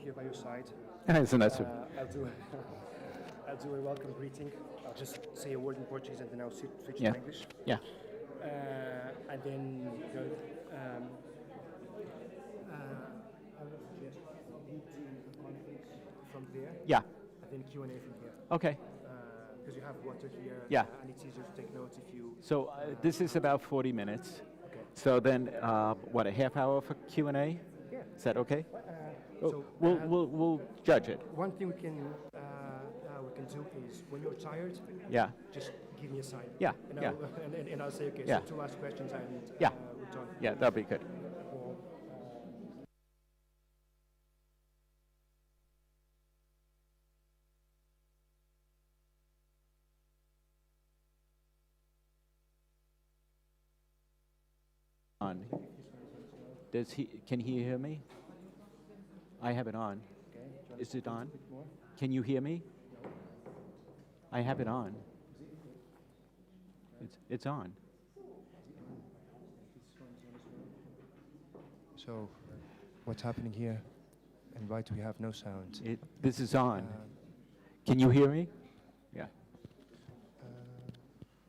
here by your side. Isn't that so? I'll do a welcome greeting. I'll just say a word in Portuguese and then I'll switch Yeah. to English. Yeah. And then I would suggest we do conference from there. Yeah. And then Q&A from here. Okay. Because you have water here. Yeah. And it's easier to take notes if you. So this is about 40 minutes. Okay. So then, what, a half hour for Q&A? Yeah. Is that okay? So We'll judge it. one thing we can do is when you're tired, Yeah. just give me a sign. Yeah. And Yeah. I'll say, okay, Yeah. so 2 last questions and Yeah. we're done. Yeah, that'll be good. Or, On. Can he hear me? I have it on. okay. Is it on? A bit more. Can you hear me? I have it on. It's on. So, what's happening here? And why do we have no sound? This is on. Can you hear me? Yeah.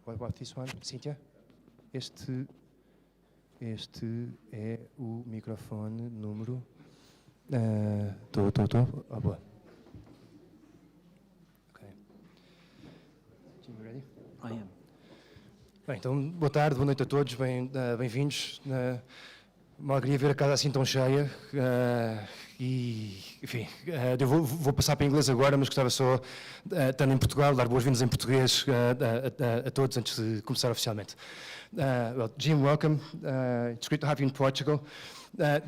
What about this one, Cynthia? Este é o microfone número. Tô. Ah, boa. Ok. Jim, ready? I am. Bem, então, boa tarde, boa noite a todos, bem-vindos. Uma alegria ver a casa assim tão cheia. E, enfim, eu vou passar para inglês agora, mas gostava só, estando em Portugal, dar boas-vindas em português a todos antes de começar oficialmente. Well, Jim, welcome. It's great to have you in Portugal.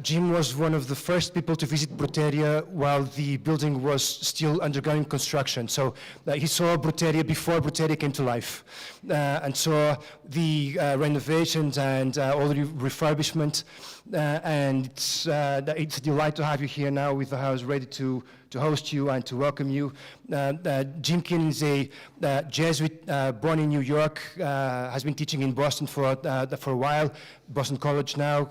Jim was one of the first people to visit Brotéria while the building was still undergoing construction. So he saw Brotéria before Brotéria came to life and saw the renovations and all the refurbishment. And it's a delight to have you here now with the house ready to host you and to welcome you. Jim Keenan is a Jesuit born in New York, has been teaching in Boston for a while, Boston College now,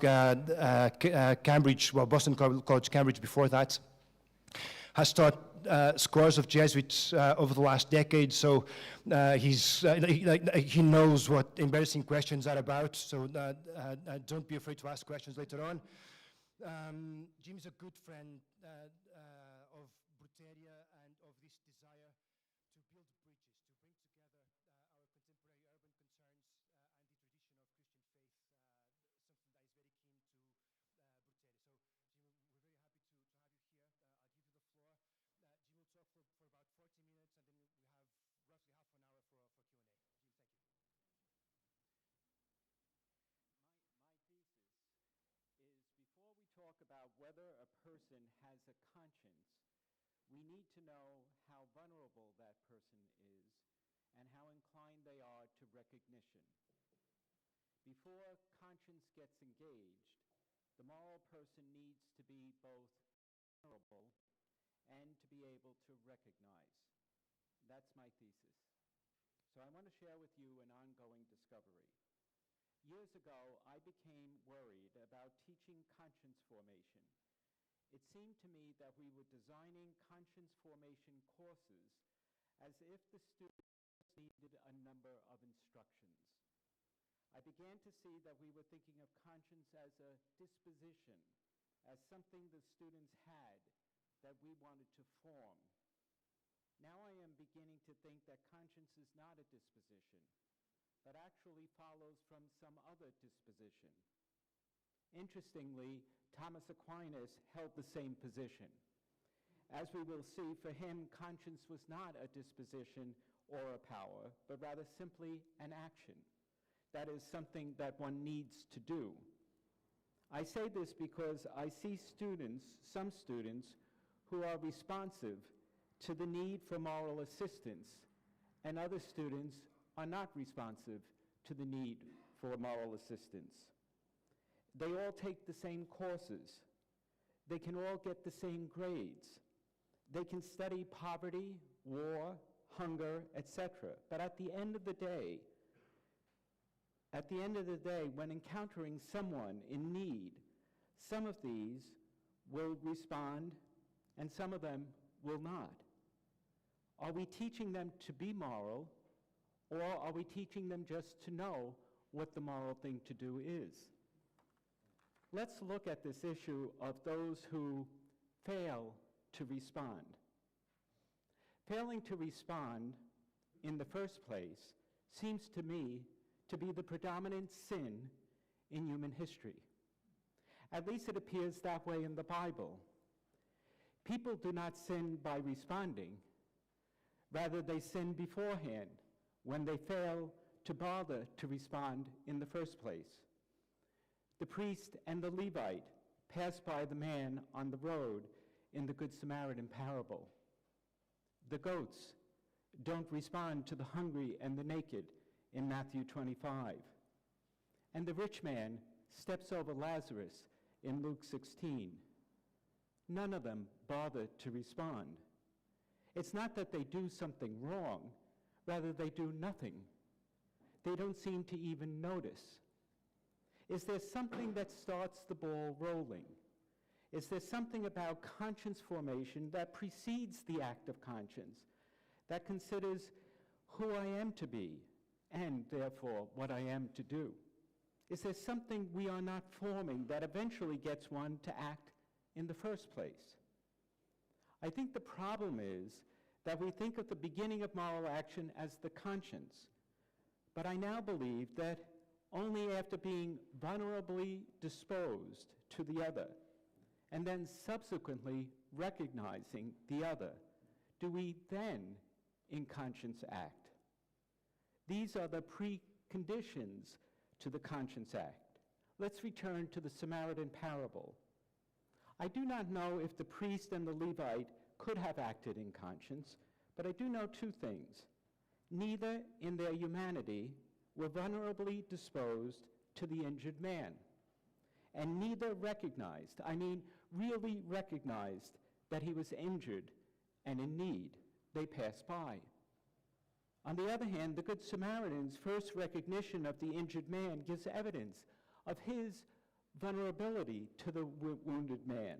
Cambridge, well, Boston College, Cambridge before that. Has taught scores of Jesuits over the last decade, so he knows what embarrassing questions are about, so don't be afraid to ask questions later on. Jim is a good friend of Brotéria and of this desire to build bridges, to bring together our contemporary urban concerns and the tradition of Christian faith, something that is very keen to Brotéria. So, Jim, we're very happy to have you here. I'll give you the floor. Jim will talk for about 40 minutes, and then we have roughly half an hour for Q&A. Jim, thank you. My thesis is, before we talk about whether a person has a conscience, we need to know how vulnerable that person is and how inclined they are to recognition. Before conscience gets engaged, the moral person needs to be both vulnerable and to be able to recognize. That's my thesis. So I want to share with you an ongoing discovery. Years ago, I became worried about teaching conscience formation. It seemed to me that we were designing conscience formation courses as if the students needed a number of instructions. I began to see that we were thinking of conscience as a disposition, as something the students had that we wanted to form. Now I am beginning to think that conscience is not a disposition, but actually follows from some other disposition. Interestingly, Thomas Aquinas held the same position. As we will see, for him, conscience was not a disposition or a power, but rather simply an action. That is something that one needs to do. I say this because I see some students, who are responsive to the need for moral assistance, and other students are not responsive to the need for moral assistance. They all take the same courses. They can all get the same grades. They can study poverty, war, hunger, etc. But at the end of the day, when encountering someone in need, some of these will respond and some of them will not. Are we teaching them to be moral, or are we teaching them just to know what the moral thing to do is? Let's look at this issue of those who fail to respond. Failing to respond in the first place seems to me to be the predominant sin in human history. At least it appears that way in the Bible. People do not sin by responding. Rather, they sin beforehand when they fail to bother to respond in the first place. The priest and the Levite pass by the man on the road in the Good Samaritan parable. The goats don't respond to the hungry and the naked in Matthew 25. And the rich man steps over Lazarus in Luke 16. None of them bother to respond. It's not that they do something wrong, rather they do nothing. They don't seem to even notice. Is there something that starts the ball rolling? Is there something about conscience formation that precedes the act of conscience, that considers who I am to be, and therefore what I am to do? Is there something we are not forming that eventually gets one to act in the first place? I think the problem is that we think of the beginning of moral action as the conscience, but I now believe that only after being vulnerably disposed to the other, and then subsequently recognizing the other, do we then in conscience act. These are the preconditions to the conscience act. Let's return to the Samaritan parable. I do not know if the priest and the Levite could have acted in conscience, but I do know two things. Neither in their humanity were vulnerably disposed to the injured man, and neither recognized, really recognized that he was injured and in need. They passed by. On the other hand, the Good Samaritan's first recognition of the injured man gives evidence of his vulnerability to the wounded man.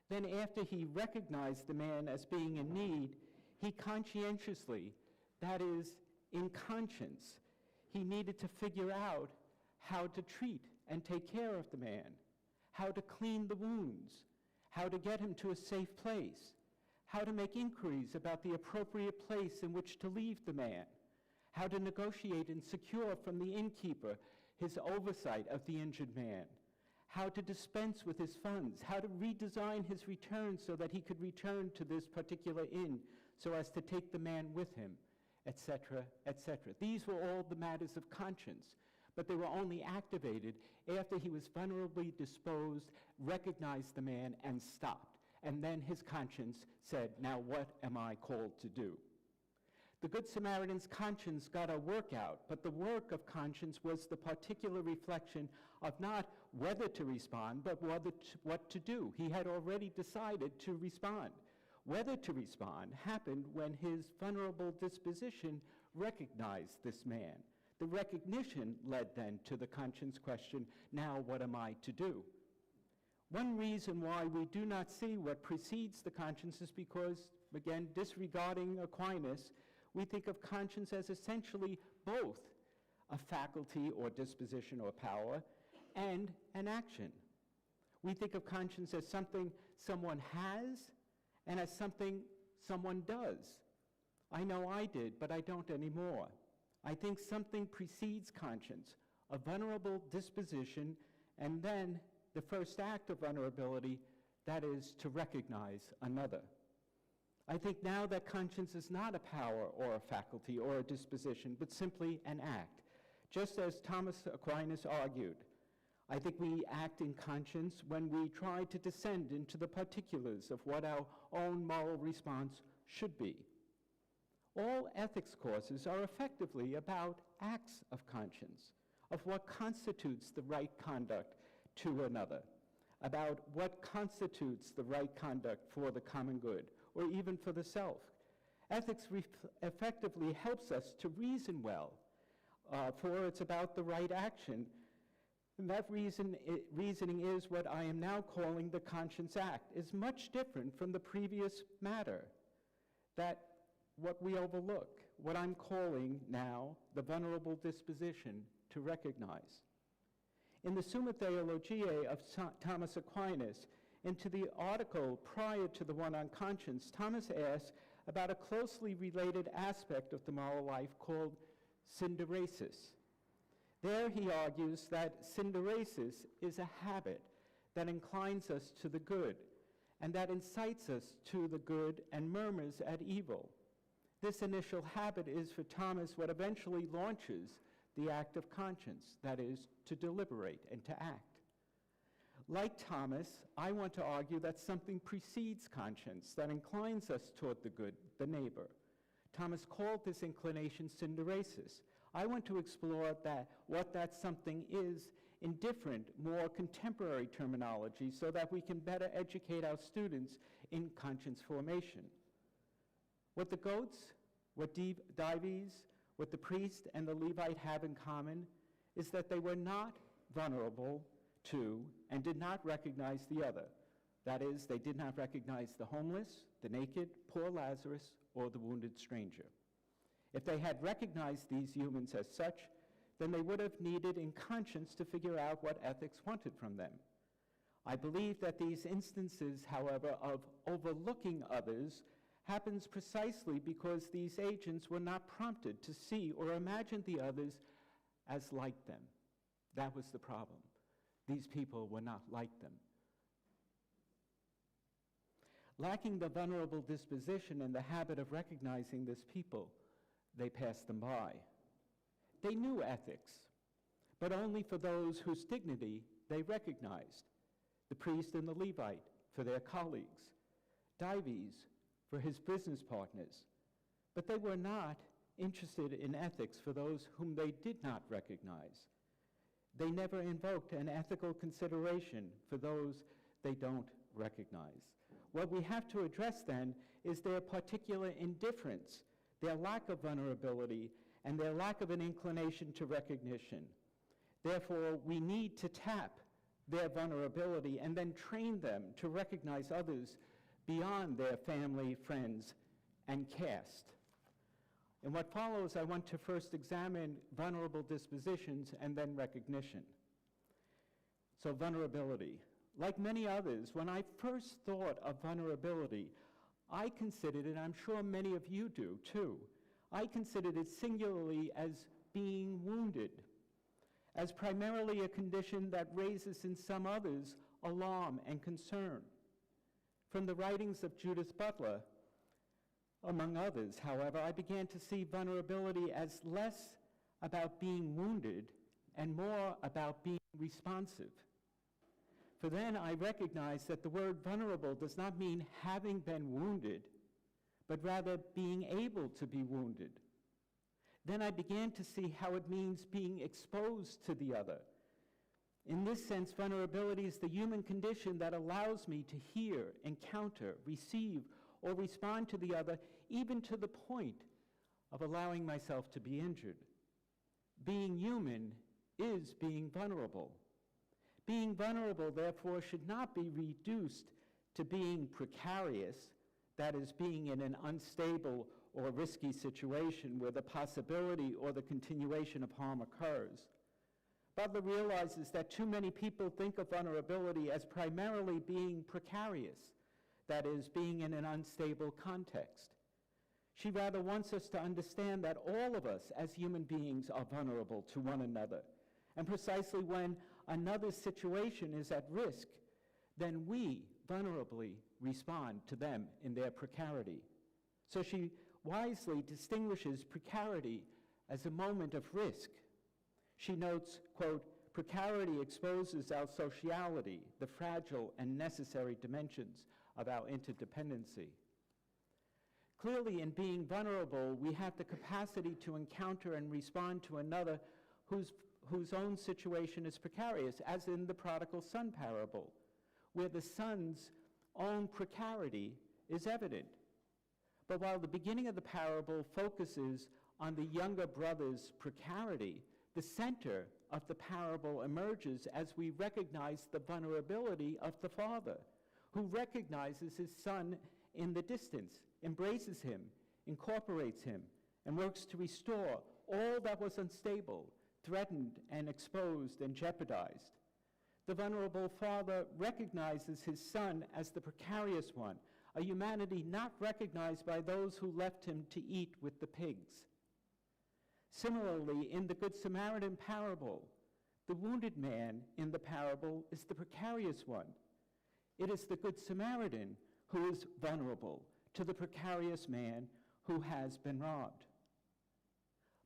Then after he recognized the man as being in need, he conscientiously, that is, in conscience, he needed to figure out how to treat and take care of the man, how to clean the wounds, how to get him to a safe place, how to make inquiries about the appropriate place in which to leave the man, how to negotiate and secure from the innkeeper his oversight of the injured man, how to dispense with his funds, how to redesign his return so that he could return to this particular inn so as to take the man with him, etc., etc. These were all the matters of conscience, but they were only activated after he was vulnerably disposed, recognized the man, and stopped. And then his conscience said, now what am I called to do? The Good Samaritan's conscience got a workout, but the work of conscience was the particular reflection of not whether to respond, but what to do. He had already decided to respond. Whether to respond happened when his vulnerable disposition recognized this man. The recognition led then to the conscience question, now what am I to do? One reason why we do not see what precedes the conscience is because, again, disregarding Aquinas, we think of conscience as essentially both a faculty or disposition or power and an action. We think of conscience as something someone has and as something someone does. I know I did, but I don't anymore. I think something precedes conscience, a vulnerable disposition, and then the first act of vulnerability, that is to recognize another. I think now that conscience is not a power or a faculty or a disposition, but simply an act. Just as Thomas Aquinas argued, I think we act in conscience when we try to descend into the particulars of what our own moral response should be. All ethics courses are effectively about acts of conscience, of what constitutes the right conduct to another, about what constitutes the right conduct for the common good, or even for the self. Ethics effectively helps us to reason well, for it's about the right action And that reasoning is what I am now calling the Conscience Act, is much different from the previous matter, that what we overlook, what I'm calling now the vulnerable disposition to recognize. In the Summa Theologiae of Thomas Aquinas, and to the article prior to the one on conscience, Thomas asks about a closely related aspect of the moral life called synderesis. There he argues that synderesis is a habit that inclines us to the good and that incites us to the good and murmurs at evil. This initial habit is for Thomas what eventually launches the act of conscience, that is, to deliberate and to act. Like Thomas, I want to argue that something precedes conscience that inclines us toward the good, the neighbor. Thomas called this inclination synderesis. I want to explore what that something is in different, more contemporary terminology so that we can better educate our students in conscience formation. What the goats, what Dives, what the priest and the Levite have in common is that they were not vulnerable to and did not recognize the other. That is, they did not recognize the homeless, the naked, poor Lazarus, or the wounded stranger. If they had recognized these humans as such, then they would have needed in conscience to figure out what ethics wanted from them. I believe that these instances, however, of overlooking others happens precisely because these agents were not prompted to see or imagine the others as like them. That was the problem. These people were not like them. Lacking the vulnerable disposition and the habit of recognizing this people, they passed them by. They knew ethics, but only for those whose dignity they recognized. The priest and the Levite for their colleagues, Dives for his business partners, but they were not interested in ethics for those whom they did not recognize. They never invoked an ethical consideration for those they don't recognize. What we have to address then is their particular indifference, their lack of vulnerability, and their lack of an inclination to recognition. Therefore, we need to tap their vulnerability and then train them to recognize others beyond their family, friends, and caste. In what follows, I want to first examine vulnerable dispositions and then recognition. So vulnerability. Like many others, when I first thought of vulnerability, I considered it, I'm sure many of you do too, I considered it singularly as being wounded, as primarily a condition that raises in some others alarm and concern. From the writings of Judith Butler, among others, however, I began to see vulnerability as less about being wounded and more about being responsive. For then I recognized that the word vulnerable does not mean having been wounded, but rather being able to be wounded. Then I began to see how it means being exposed to the other. In this sense, vulnerability is the human condition that allows me to hear, encounter, receive, or respond to the other, even to the point of allowing myself to be injured. Being human is being vulnerable. Being vulnerable, therefore, should not be reduced to being precarious, that is, being in an unstable or risky situation where the possibility or the continuation of harm occurs. Butler realizes that too many people think of vulnerability as primarily being precarious, that is, being in an unstable context. She rather wants us to understand that all of us as human beings are vulnerable to one another. And precisely when another's situation is at risk, then we vulnerably respond to them in their precarity. So she wisely distinguishes precarity as a moment of risk. She notes, quote, "Precarity exposes our sociality, the fragile and necessary dimensions of our interdependency." Clearly, in being vulnerable, we have the capacity to encounter and respond to another whose own situation is precarious, as in the prodigal son parable, where the son's own precarity is evident. But while the beginning of the parable focuses on the younger brother's precarity, the center of the parable emerges as we recognize the vulnerability of the father, who recognizes his son in the distance, embraces him, incorporates him, and works to restore all that was unstable, threatened, and exposed and jeopardized. The vulnerable father recognizes his son as the precarious one, a humanity not recognized by those who left him to eat with the pigs. Similarly, in the Good Samaritan parable, the wounded man in the parable is the precarious one. It is the Good Samaritan who is vulnerable to the precarious man who has been robbed.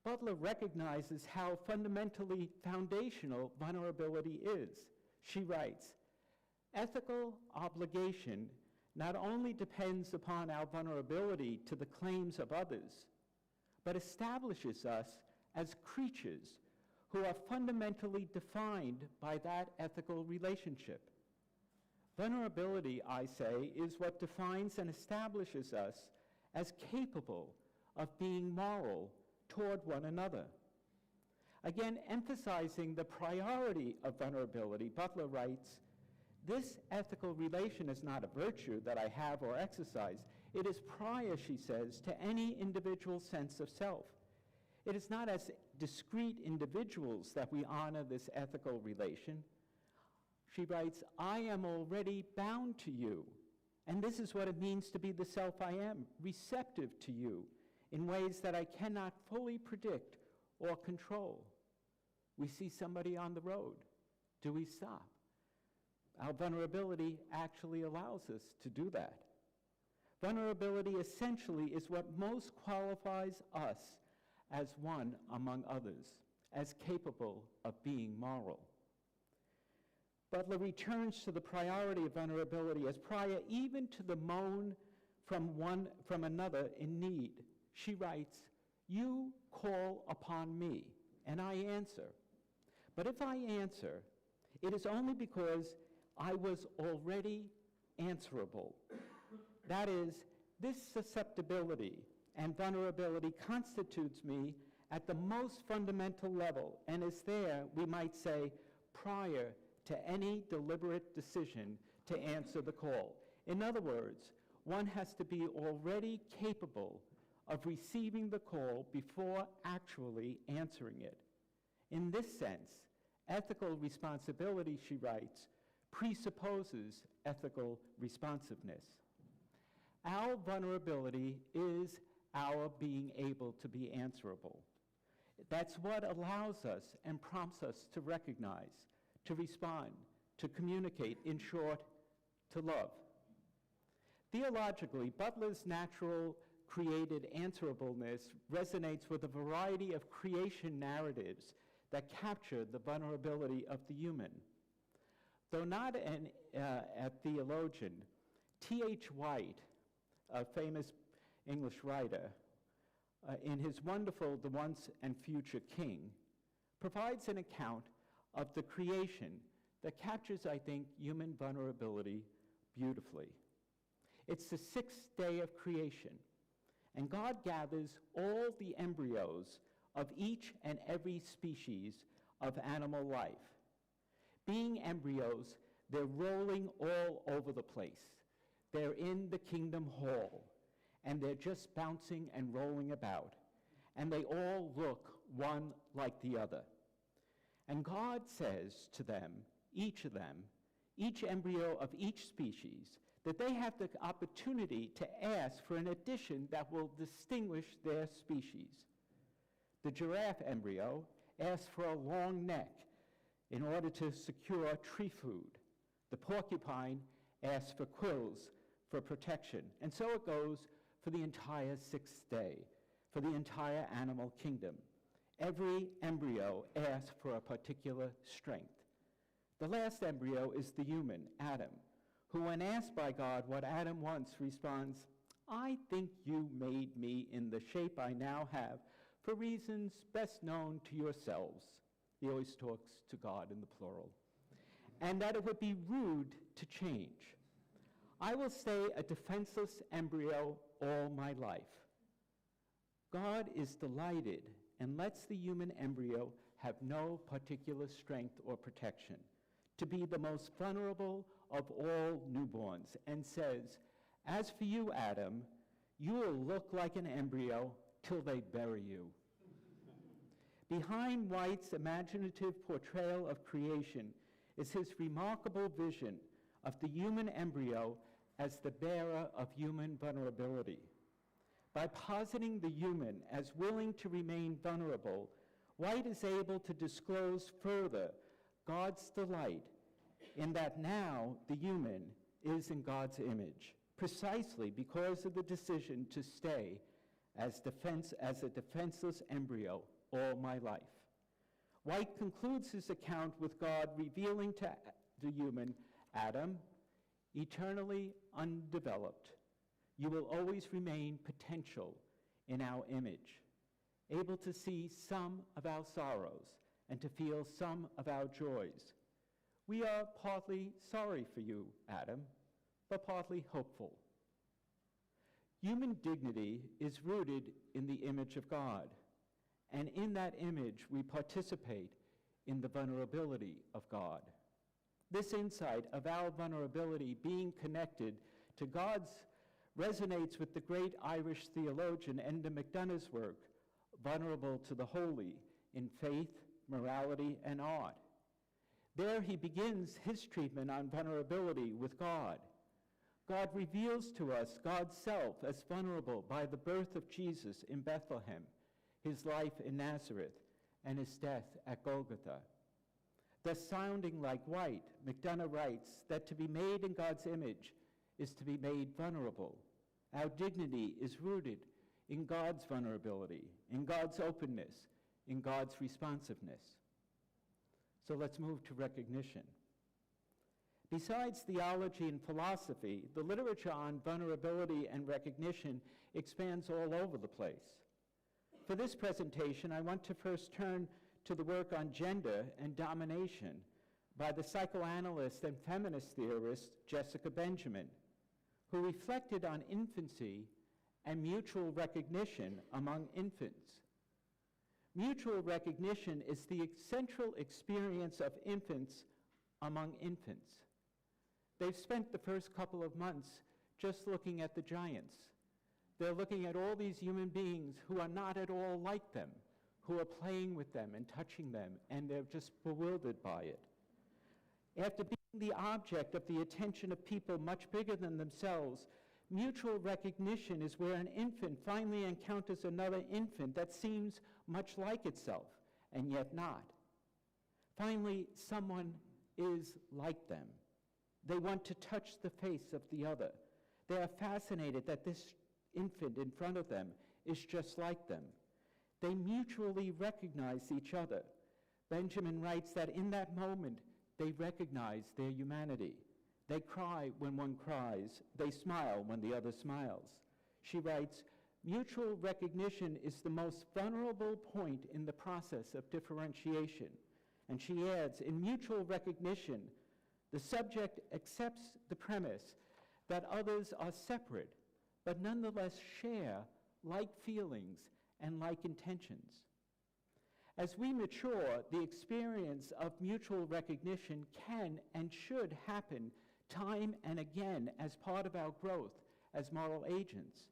Butler recognizes how fundamentally foundational vulnerability is. She writes, "Ethical obligation not only depends upon our vulnerability to the claims of others, but establishes us as creatures who are fundamentally defined by that ethical relationship. Vulnerability, I say, is what defines and establishes us as capable of being moral toward one another." Again, emphasizing the priority of vulnerability, Butler writes, "This ethical relation is not a virtue that I have or exercise. It is prior," she says, "to any individual sense of self. It is not as discrete individuals that we honor this ethical relation." She writes, "I am already bound to you, and this is what it means to be the self I am, receptive to you in ways that I cannot fully predict or control." We see somebody on the road. Do we stop? Our vulnerability actually allows us to do that. Vulnerability essentially is what most qualifies us as one among others, as capable of being moral. Butler returns to the priority of vulnerability as prior even to the moan from another in need. She writes, "You call upon me, and I answer. But if I answer, it is only because I was already answerable." That is, this susceptibility and vulnerability constitutes me at the most fundamental level and is there, we might say, prior to any deliberate decision to answer the call. In other words, one has to be already capable of receiving the call before actually answering it. In this sense, ethical responsibility, she writes, presupposes ethical responsiveness. Our vulnerability is our being able to be answerable. That's what allows us and prompts us to recognize, to respond, to communicate, in short, to love. Theologically, Butler's natural created answerableness resonates with a variety of creation narratives that capture the vulnerability of the human. Though not a theologian, T.H. White, a famous English writer, in his wonderful The Once and Future King, provides an account of the creation that captures, I think, human vulnerability beautifully. It's the sixth day of creation, and God gathers all the embryos of each and every species of animal life. Being embryos, they're rolling all over the place. They're in the kingdom hall, and they're just bouncing and rolling about, and they all look one like the other. And God says to them, each embryo of each species, that they have the opportunity to ask for an addition that will distinguish their species. The giraffe embryo asks for a long neck in order to secure tree food. The porcupine asks for quills for protection. And so it goes for the entire sixth day, for the entire animal kingdom. Every embryo asks for a particular strength. The last embryo is the human, Adam, who, when asked by God what Adam wants, responds, "I think you made me in the shape I now have for reasons best known to yourselves." He always talks to God in the plural. "And that it would be rude to change. I will stay a defenseless embryo all my life." God is delighted and lets the human embryo have no particular strength or protection, to be the most vulnerable of all newborns, and says, "As for you, Adam, you will look like an embryo till they bury you." Behind White's imaginative portrayal of creation is his remarkable vision of the human embryo as the bearer of human vulnerability. By positing the human as willing to remain vulnerable, White is able to disclose further God's delight in that now the human is in God's image, precisely because of the decision to stay as a defenseless embryo all my life. White concludes his account with God revealing to the human, "Adam, eternally undeveloped, you will always remain potential in our image, able to see some of our sorrows and to feel some of our joys. We are partly sorry for you, Adam, but partly hopeful." Human dignity is rooted in the image of God, and in that image we participate in the vulnerability of God. This insight of our vulnerability being connected to God's resonates with the great Irish theologian Enda McDonough's work, Vulnerable to the Holy, in Faith, Morality, and Art. There he begins his treatment on vulnerability with God. God reveals to us God's self as vulnerable by the birth of Jesus in Bethlehem, his life in Nazareth, and his death at Golgotha. Thus sounding like White, McDonough writes that to be made in God's image is to be made vulnerable. Our dignity is rooted in God's vulnerability, in God's openness, in God's responsiveness. So let's move to recognition. Besides theology and philosophy, the literature on vulnerability and recognition expands all over the place. For this presentation, I want to first turn to the work on gender and domination by the psychoanalyst and feminist theorist Jessica Benjamin, who reflected on infancy and mutual recognition among infants. Mutual recognition is the central experience of infants among infants. They've spent the first couple of months just looking at the giants. They're looking at all these human beings who are not at all like them, who are playing with them and touching them, and they're just bewildered by it. After being the object of the attention of people much bigger than themselves, mutual recognition is where an infant finally encounters another infant that seems much like itself, and yet not. Finally, someone is like them. They want to touch the face of the other. They are fascinated that this infant in front of them is just like them. They mutually recognize each other. Benjamin writes that in that moment, they recognize their humanity. They cry when one cries. They smile when the other smiles. She writes, "Mutual recognition is the most vulnerable point in the process of differentiation." And she adds, in mutual recognition, the subject accepts the premise that others are separate, but nonetheless share like feelings and like intentions. As we mature, the experience of mutual recognition can and should happen time and again as part of our growth as moral agents.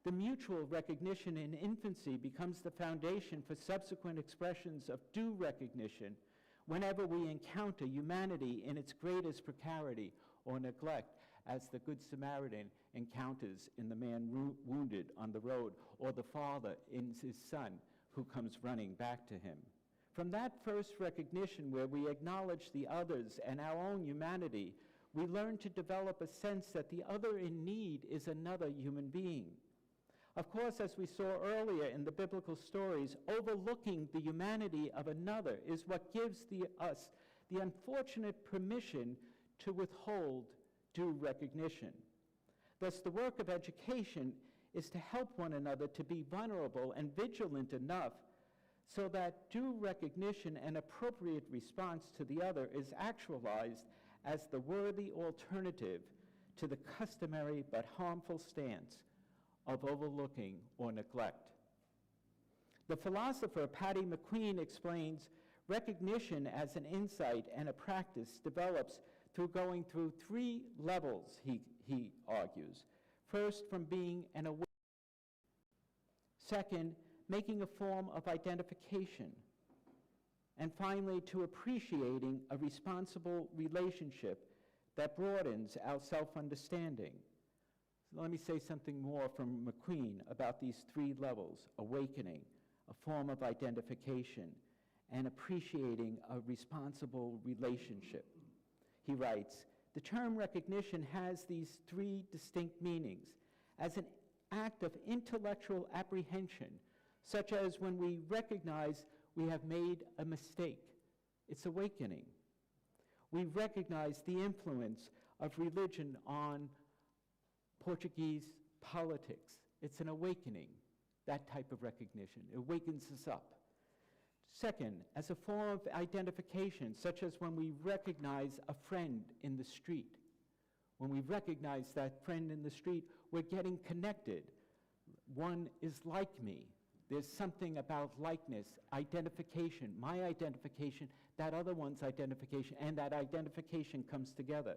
The mutual recognition in infancy becomes the foundation for subsequent expressions of due recognition whenever we encounter humanity in its greatest precarity or neglect, as the Good Samaritan encounters in the man wounded on the road, or the father in his son who comes running back to him. From that first recognition where we acknowledge the others and our own humanity, we learn to develop a sense that the other in need is another human being. Of course, as we saw earlier in the biblical stories, overlooking the humanity of another is what gives us the unfortunate permission to withhold due recognition. Thus, the work of education is to help one another to be vulnerable and vigilant enough so that due recognition and appropriate response to the other is actualized as the worthy alternative to the customary but harmful stance of overlooking or neglect. The philosopher Patty McQueen explains recognition as an insight and a practice develops through going through 3 levels, he argues. First, from being an aware. Second, making a form of identification. And finally, to appreciating a responsible relationship that broadens our self-understanding. So let me say something more from McQueen about these 3 levels: awakening, a form of identification, and appreciating a responsible relationship. He writes, the term recognition has these 3 distinct meanings: as an act of intellectual apprehension, such as when we recognize we have made a mistake. It's awakening. We recognize the influence of religion on Portuguese politics. It's an awakening, that type of recognition. It wakens us up. Second, as a form of identification, such as when we recognize a friend in the street. When we recognize that friend in the street, we're getting connected. One is like me. There's something about likeness, identification, my identification, that other one's identification, and that identification comes together.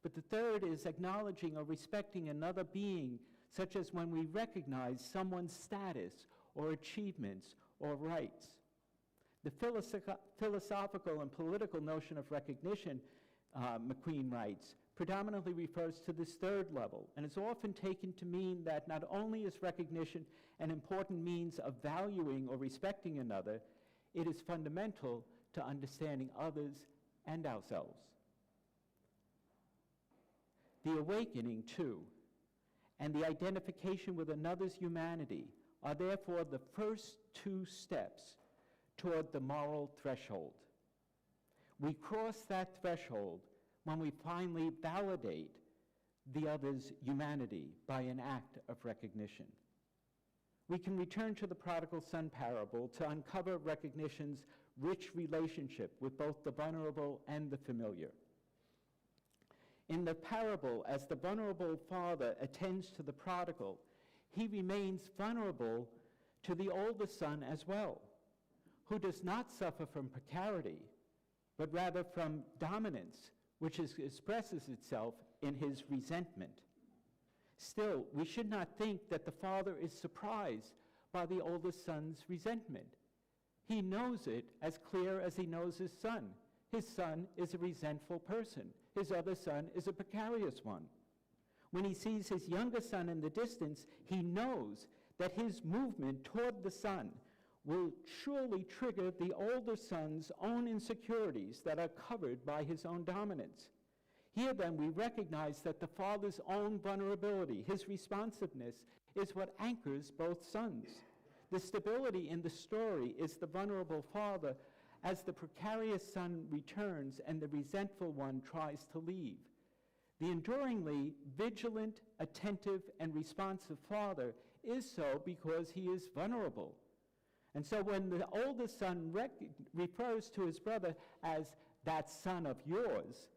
But the third is acknowledging or respecting another being, such as when we recognize someone's status or achievements or rights. The philosophical and political notion of recognition, McQueen writes, predominantly refers to this third level, and is often taken to mean that not only is recognition an important means of valuing or respecting another, it is fundamental to understanding others and ourselves. The awakening, too, and the identification with another's humanity are therefore the first 2 steps toward the moral threshold. We cross that threshold when we finally validate the other's humanity by an act of recognition. We can return to the prodigal son parable to uncover recognition's rich relationship with both the vulnerable and the familiar. In the parable, as the vulnerable father attends to the prodigal, he remains vulnerable to the older son as well, who does not suffer from precarity, but rather from dominance, which expresses itself in his resentment. Still, we should not think that the father is surprised by the oldest son's resentment. He knows it as clear as he knows his son. His son is a resentful person. His other son is a precarious one. When he sees his younger son in the distance, he knows that his movement toward the son will surely trigger the older son's own insecurities that are covered by his own dominance. Here then we recognize that the father's own vulnerability, his responsiveness, is what anchors both sons. The stability in the story is the vulnerable father as the precarious son returns and the resentful one tries to leave. The enduringly vigilant, attentive, and responsive father is so because he is vulnerable. And so when the oldest son refers to his brother as that son of yours,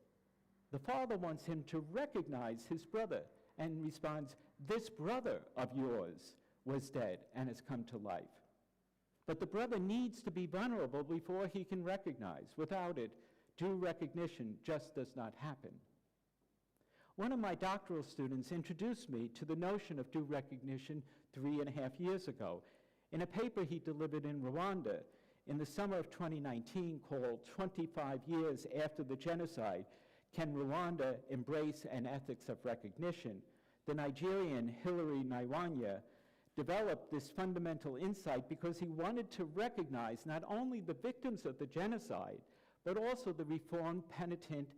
the father wants him to recognize his brother and responds, this brother of yours was dead and has come to life. But the brother needs to be vulnerable before he can recognize. Without it, due recognition just does not happen. One of my doctoral students introduced me to the notion of due recognition 3.5 years ago in a paper he delivered in Rwanda in the summer of 2019 called 25 Years After the Genocide, Can Rwanda Embrace an Ethics of Recognition? The Nigerian Hilary Naiwanya developed this fundamental insight because he wanted to recognize not only the victims of the genocide, but also the reformed penitent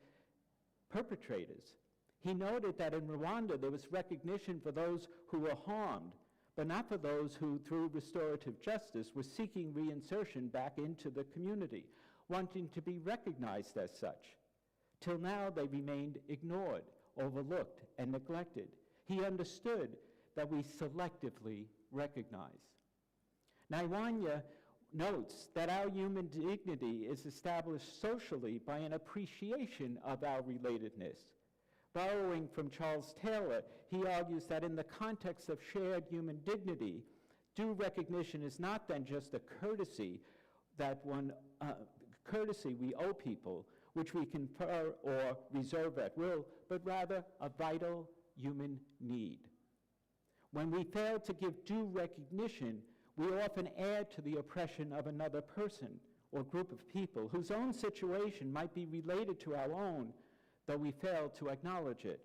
perpetrators. He noted that in Rwanda there was recognition for those who were harmed, but not for those who, through restorative justice, were seeking reinsertion back into the community, wanting to be recognized as such. Till now they remained ignored, overlooked, and neglected. He understood that we selectively recognize. Naiwanya notes that our human dignity is established socially by an appreciation of our relatedness. Borrowing from Charles Taylor, he argues that in the context of shared human dignity, Due recognition is not then just a courtesy courtesy we owe people, which we confer or reserve at will, but rather a vital human need. When we fail to give due recognition, we often add to the oppression of another person or group of people whose own situation might be related to our own, though we fail to acknowledge it.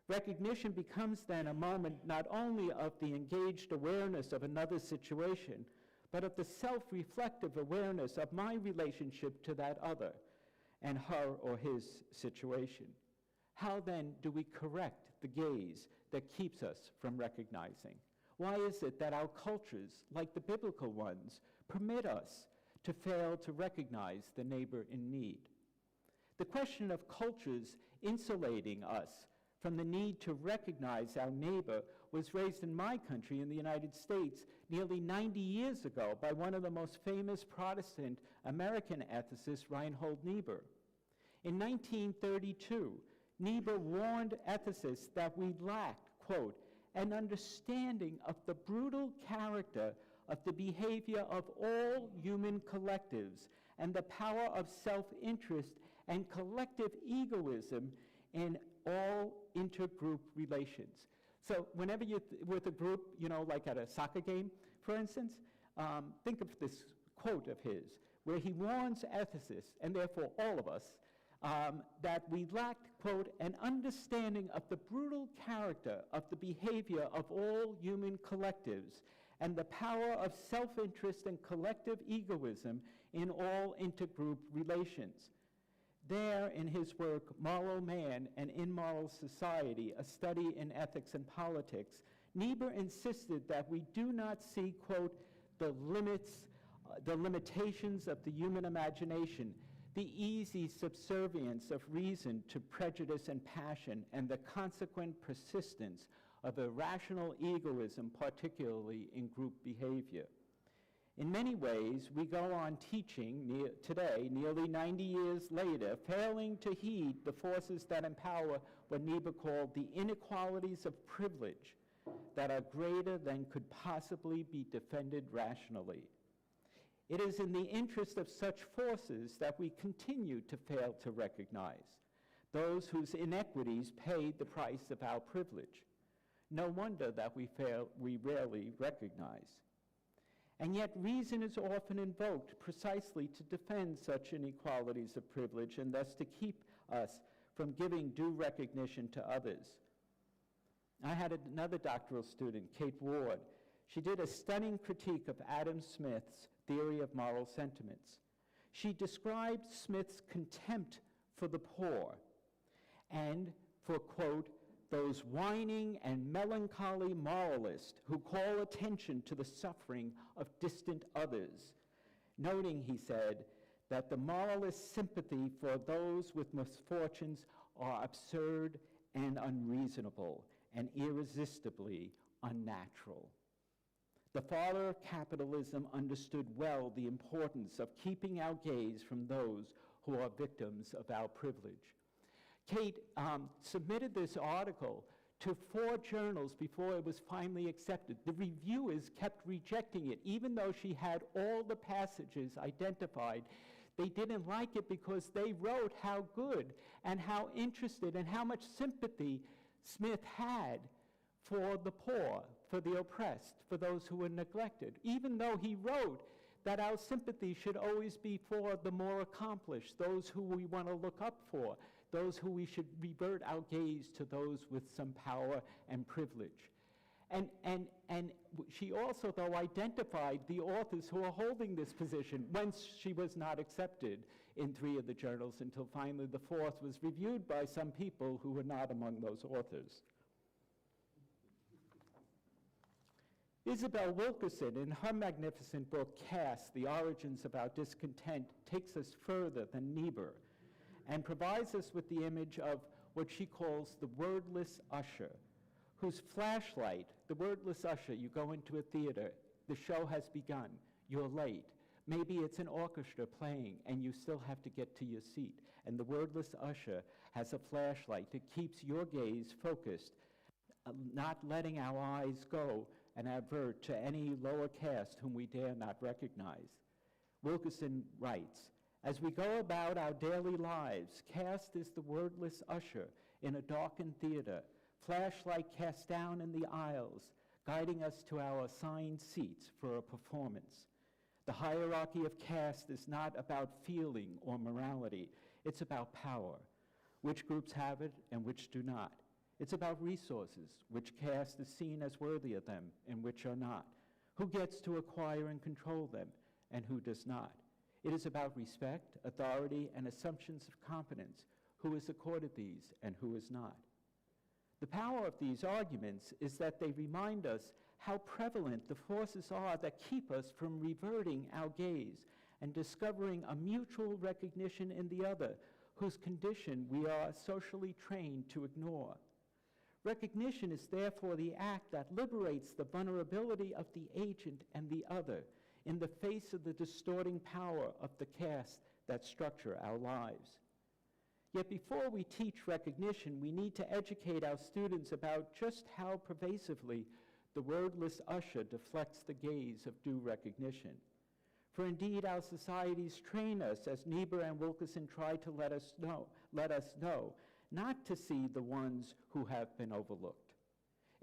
Recognition becomes then a moment not only of the engaged awareness of another's situation, but of the self-reflective awareness of my relationship to that other and her or his situation. How then do we correct the gaze that keeps us from recognizing? Why is it that our cultures, like the biblical ones, permit us to fail to recognize the neighbor in need? The question of cultures insulating us from the need to recognize our neighbor was raised in my country, in the United States, nearly 90 years ago by one of the most famous Protestant American ethicists, Reinhold Niebuhr. In 1932, Niebuhr warned ethicists that we lacked, quote, an understanding of the brutal character of the behavior of all human collectives and the power of self-interest and collective egoism in all intergroup relations. So whenever you're with a group, like at a soccer game, for instance, think of this quote of his, where he warns ethicists, and therefore all of us, that we lacked, quote, an understanding of the brutal character of the behavior of all human collectives and the power of self-interest and collective egoism in all intergroup relations. There, in his work, Moral Man and Immoral Society, a study in ethics and politics, Niebuhr insisted that we do not see, quote, the limitations of the human imagination, the easy subservience of reason to prejudice and passion, and the consequent persistence of irrational egoism, particularly in group behavior. In many ways, we go on teaching today, nearly 90 years later, failing to heed the forces that empower what Niebuhr called the inequalities of privilege that are greater than could possibly be defended rationally. It is in the interest of such forces that we continue to fail to recognize those whose inequities paid the price of our privilege. No wonder that we rarely recognize. And yet reason is often invoked precisely to defend such inequalities of privilege and thus to keep us from giving due recognition to others. I had another doctoral student, Kate Ward. She did a stunning critique of Adam Smith's theory of moral sentiments. She described Smith's contempt for the poor and for, quote, those whining and melancholy moralists who call attention to the suffering of distant others, noting, he said, that the moralist's sympathy for those with misfortunes are absurd and unreasonable and irresistibly unnatural. The father of capitalism understood well the importance of keeping our gaze from those who are victims of our privilege. Kate submitted this article to 4 journals before it was finally accepted. The reviewers kept rejecting it, even though she had all the passages identified. They didn't like it because they wrote how good and how interested and how much sympathy Smith had for the poor, for the oppressed, for those who were neglected, even though he wrote that our sympathy should always be for the more accomplished, those who we want to look up for, those who we should revert our gaze to those with some power and privilege. And she also, though, identified the authors who are holding this position once she was not accepted in 3 of the journals until finally the 4th was reviewed by some people who were not among those authors. Isabel Wilkerson, in her magnificent book, Caste, The Origins of Our Discontent, takes us further than Niebuhr and provides us with the image of what she calls the wordless usher, whose flashlight, the wordless usher, you go into a theater, the show has begun, you're late. Maybe it's an orchestra playing and you still have to get to your seat. And the wordless usher has a flashlight that keeps your gaze focused, not letting our eyes go and advert to any lower caste whom we dare not recognize. Wilkerson writes, as we go about our daily lives, caste is the wordless usher in a darkened theater, flashlight cast down in the aisles, guiding us to our assigned seats for a performance. The hierarchy of caste is not about feeling or morality. It's about power, which groups have it and which do not. It's about resources, which caste is seen as worthy of them and which are not. Who gets to acquire and control them and who does not. It is about respect, authority, and assumptions of competence. Who is accorded these and who is not. The power of these arguments is that they remind us how prevalent the forces are that keep us from reverting our gaze and discovering a mutual recognition in the other, whose condition we are socially trained to ignore. Recognition is therefore the act that liberates the vulnerability of the agent and the other in the face of the distorting power of the caste that structure our lives. Yet before we teach recognition, we need to educate our students about just how pervasively the wordless usher deflects the gaze of due recognition. For indeed, our societies train us, as Niebuhr and Wilkerson try to let us know, not to see the ones who have been overlooked.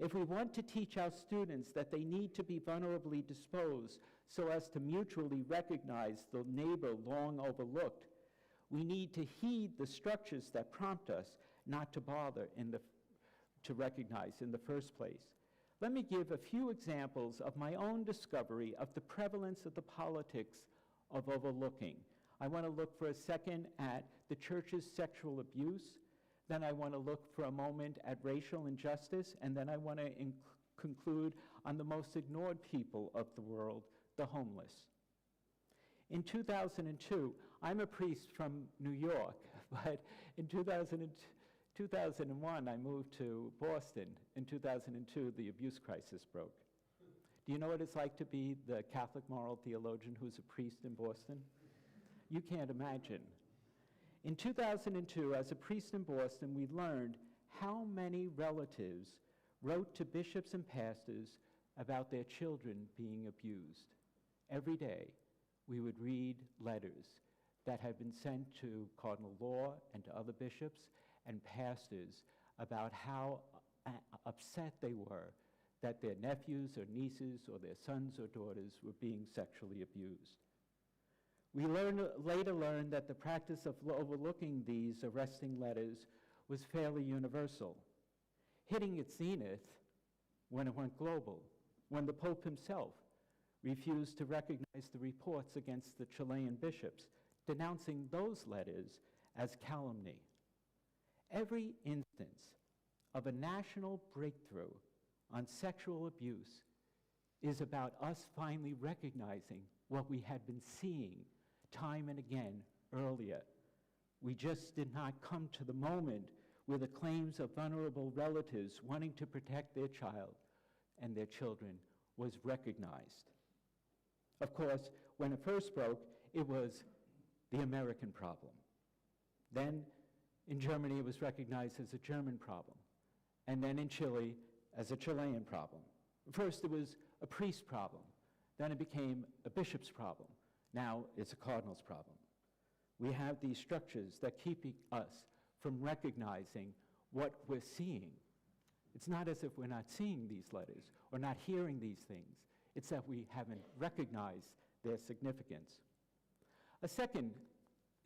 If we want to teach our students that they need to be vulnerably disposed so as to mutually recognize the neighbor long overlooked, we need to heed the structures that prompt us not to bother to recognize in the first place. Let me give a few examples of my own discovery of the prevalence of the politics of overlooking. I want to look for a second at the church's sexual abuse, then I want to look for a moment at racial injustice, and then I want to conclude on the most ignored people of the world, the homeless. In 2002, I'm a priest from New York, but in 2001, I moved to Boston. In 2002, the abuse crisis broke. Do you know what it's like to be the Catholic moral theologian who's a priest in Boston? You can't imagine. In 2002, as a priest in Boston, we learned how many relatives wrote to bishops and pastors about their children being abused. Every day, we would read letters that had been sent to Cardinal Law and to other bishops and pastors about how upset they were that their nephews or nieces or their sons or daughters were being sexually abused. We later learned that the practice of overlooking these arresting letters was fairly universal, hitting its zenith when it went global, when the Pope himself refused to recognize the reports against the Chilean bishops, denouncing those letters as calumny. Every instance of a national breakthrough on sexual abuse is about us finally recognizing what we had been seeing time and again earlier. We just did not come to the moment where the claims of vulnerable relatives wanting to protect their child and their children was recognized. Of course, when it first broke, it was the American problem. Then in Germany, it was recognized as a German problem. And then in Chile, as a Chilean problem. First, it was a priest problem. Then it became a bishop's problem. Now it's a cardinal's problem. We have these structures that keep us from recognizing what we're seeing. It's not as if we're not seeing these letters or not hearing these things. It's that we haven't recognized their significance. A second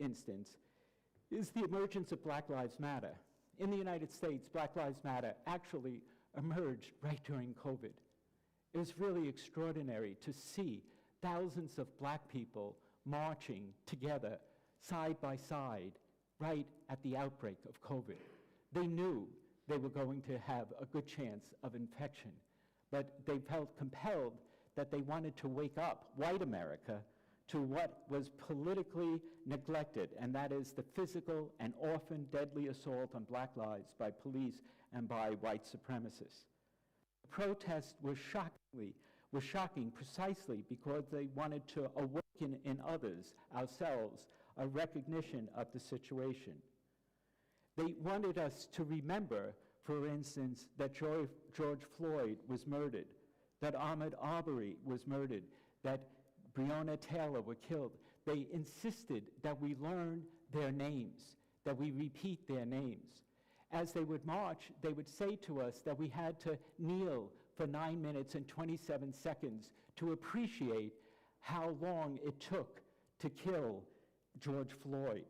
instance is the emergence of Black Lives Matter. In the United States, Black Lives Matter actually emerged right during COVID. It was really extraordinary to see thousands of black people marching together, side by side, right at the outbreak of COVID. They knew they were going to have a good chance of infection, but they felt compelled that they wanted to wake up white America to what was politically neglected, and that is the physical and often deadly assault on black lives by police and by white supremacists. The protest was shocking precisely because they wanted to awaken in others, ourselves, a recognition of the situation. They wanted us to remember, for instance, that George Floyd was murdered, that Ahmaud Arbery was murdered, that Breonna Taylor were killed. They insisted that we learn their names, that we repeat their names. As they would march, they would say to us that we had to kneel for 9 minutes and 27 seconds to appreciate how long it took to kill George Floyd.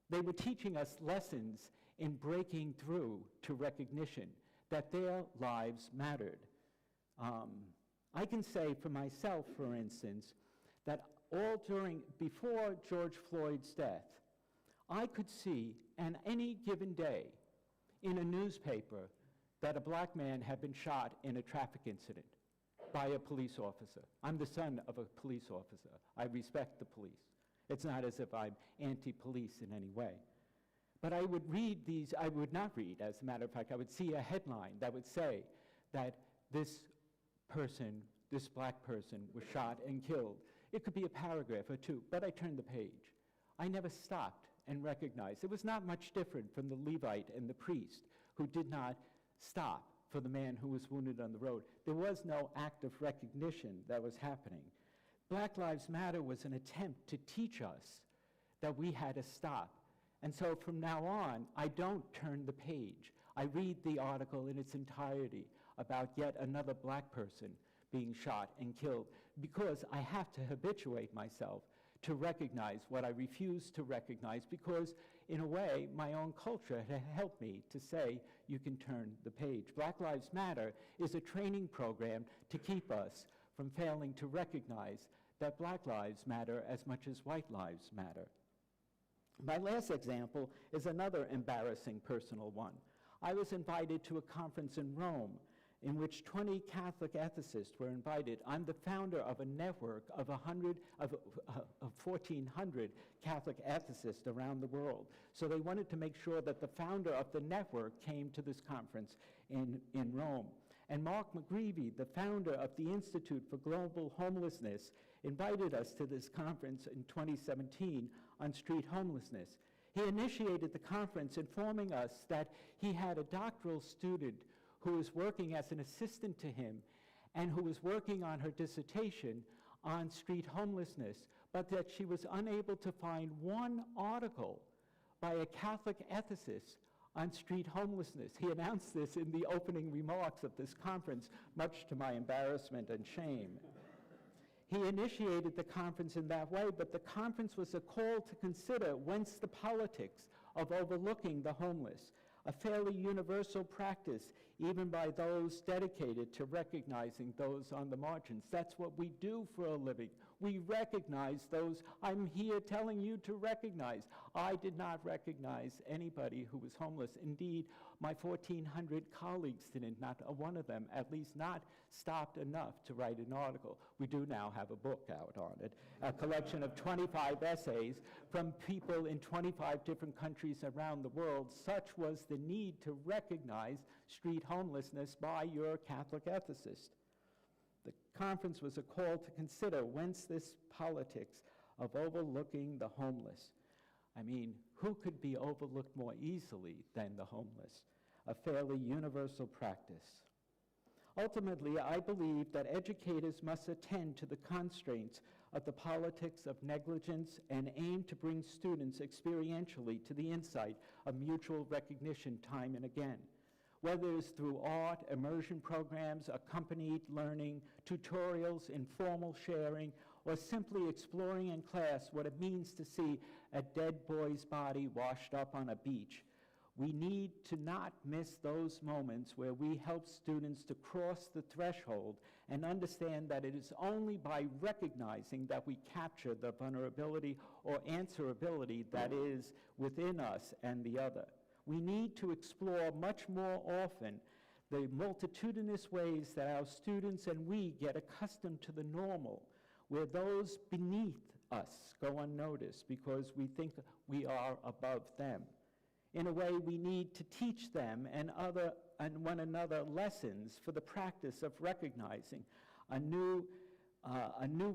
They were teaching us lessons in breaking through to recognition that their lives mattered. I can say for myself, for instance, that before George Floyd's death, I could see on any given day in a newspaper that a black man had been shot in a traffic incident by a police officer. I'm the son of a police officer. I respect the police. It's not as if I'm anti-police in any way. But I would not read, as a matter of fact, I would see a headline that would say that this black person was shot and killed. It could be a paragraph or two, but I turned the page. I never stopped and recognized. It was not much different from the Levite and the priest who did not stop for the man who was wounded on the road. There was no act of recognition that was happening. Black Lives Matter was an attempt to teach us that we had to stop. And so from now on, I don't turn the page. I read the article in its entirety about yet another black person being shot and killed, because I have to habituate myself to recognize what I refuse to recognize, because in a way, my own culture had helped me to say, you can turn the page. Black Lives Matter is a training program to keep us from failing to recognize that black lives matter as much as white lives matter. My last example is another embarrassing personal one. I was invited to a conference in Rome in which 20 Catholic ethicists were invited. I'm the founder of a network of 1,400 Catholic ethicists around the world. So they wanted to make sure that the founder of the network came to this conference in Rome. And Mark McGreevy, the founder of the Institute for Global Homelessness, invited us to this conference in 2017 on street homelessness. He initiated the conference informing us that he had a doctoral student who was working as an assistant to him and who was working on her dissertation on street homelessness, but that she was unable to find one article by a Catholic ethicist on street homelessness. He announced this in the opening remarks of this conference, much to my embarrassment and shame. He initiated the conference in that way, but the conference was a call to consider whence the politics of overlooking the homeless, a fairly universal practice even by those dedicated to recognizing those on the margins. That's what we do for a living. We recognize those. I'm here telling you to recognize. I did not recognize anybody who was homeless. Indeed, my 1,400 colleagues didn't, not one of them, at least not stopped enough to write an article. We do now have a book out on it, a collection of 25 essays from people in 25 different countries around the world. Such was the need to recognize street homelessness by your Catholic ethicist. The conference was a call to consider whence this politics of overlooking the homeless. I mean, who could be overlooked more easily than the homeless? A fairly universal practice. Ultimately, I believe that educators must attend to the constraints of the politics of negligence and aim to bring students experientially to the insight of mutual recognition time and again. Whether it's through art, immersion programs, accompanied learning, tutorials, informal sharing, or simply exploring in class what it means to see a dead boy's body washed up on a beach. We need to not miss those moments where we help students to cross the threshold and understand that it is only by recognizing that we capture the vulnerability or answerability that is within us and the other. We need to explore much more often the multitudinous ways that our students and we get accustomed to the normal, where those beneath us go unnoticed because we think we are above them. In a way, we need to teach them and one another lessons for the practice of recognizing a new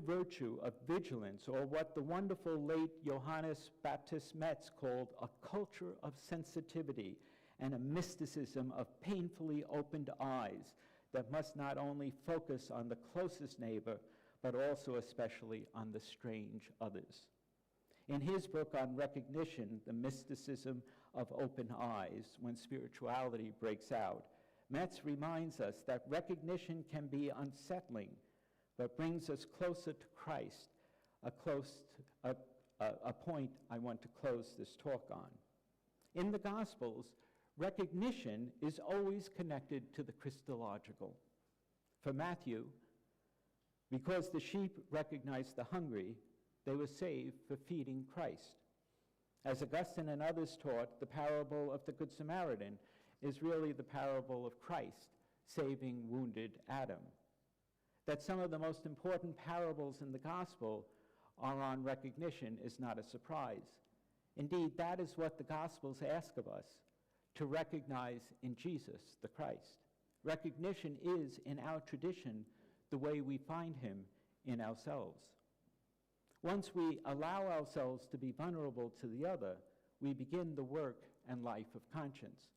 virtue of vigilance, or what the wonderful late Johannes Baptist Metz called a culture of sensitivity and a mysticism of painfully opened eyes, that must not only focus on the closest neighbor, but also especially on the strange others. In his book on recognition, The Mysticism of Open Eyes, When Spirituality Breaks Out, Metz reminds us that recognition can be unsettling, but brings us closer to Christ, a point I want to close this talk on. In the Gospels, recognition is always connected to the Christological. For Matthew, because the sheep recognized the hungry, they were saved for feeding Christ. As Augustine and others taught, the parable of the Good Samaritan is really the parable of Christ saving wounded Adam. That some of the most important parables in the gospel are on recognition is not a surprise. Indeed, that is what the Gospels ask of us, to recognize in Jesus the Christ. Recognition is, in our tradition, the way we find him in ourselves. Once we allow ourselves to be vulnerable to the other, we begin the work and life of conscience.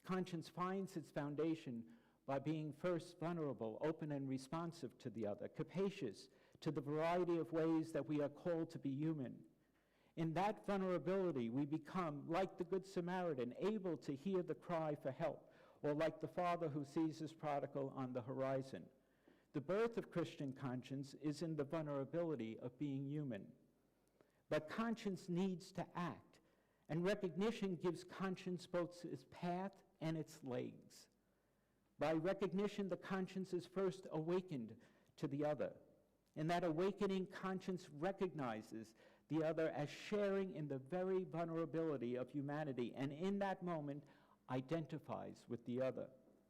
Conscience finds its foundation by being first vulnerable, open and responsive to the other, capacious to the variety of ways that we are called to be human. In that vulnerability, we become, like the Good Samaritan, able to hear the cry for help, or like the father who sees his prodigal on the horizon. The birth of Christian conscience is in the vulnerability of being human. But conscience needs to act, and recognition gives conscience both its path and its legs. By recognition, the conscience is first awakened to the other. In that awakening, conscience recognizes the other as sharing in the very vulnerability of humanity, and in that moment identifies with the other.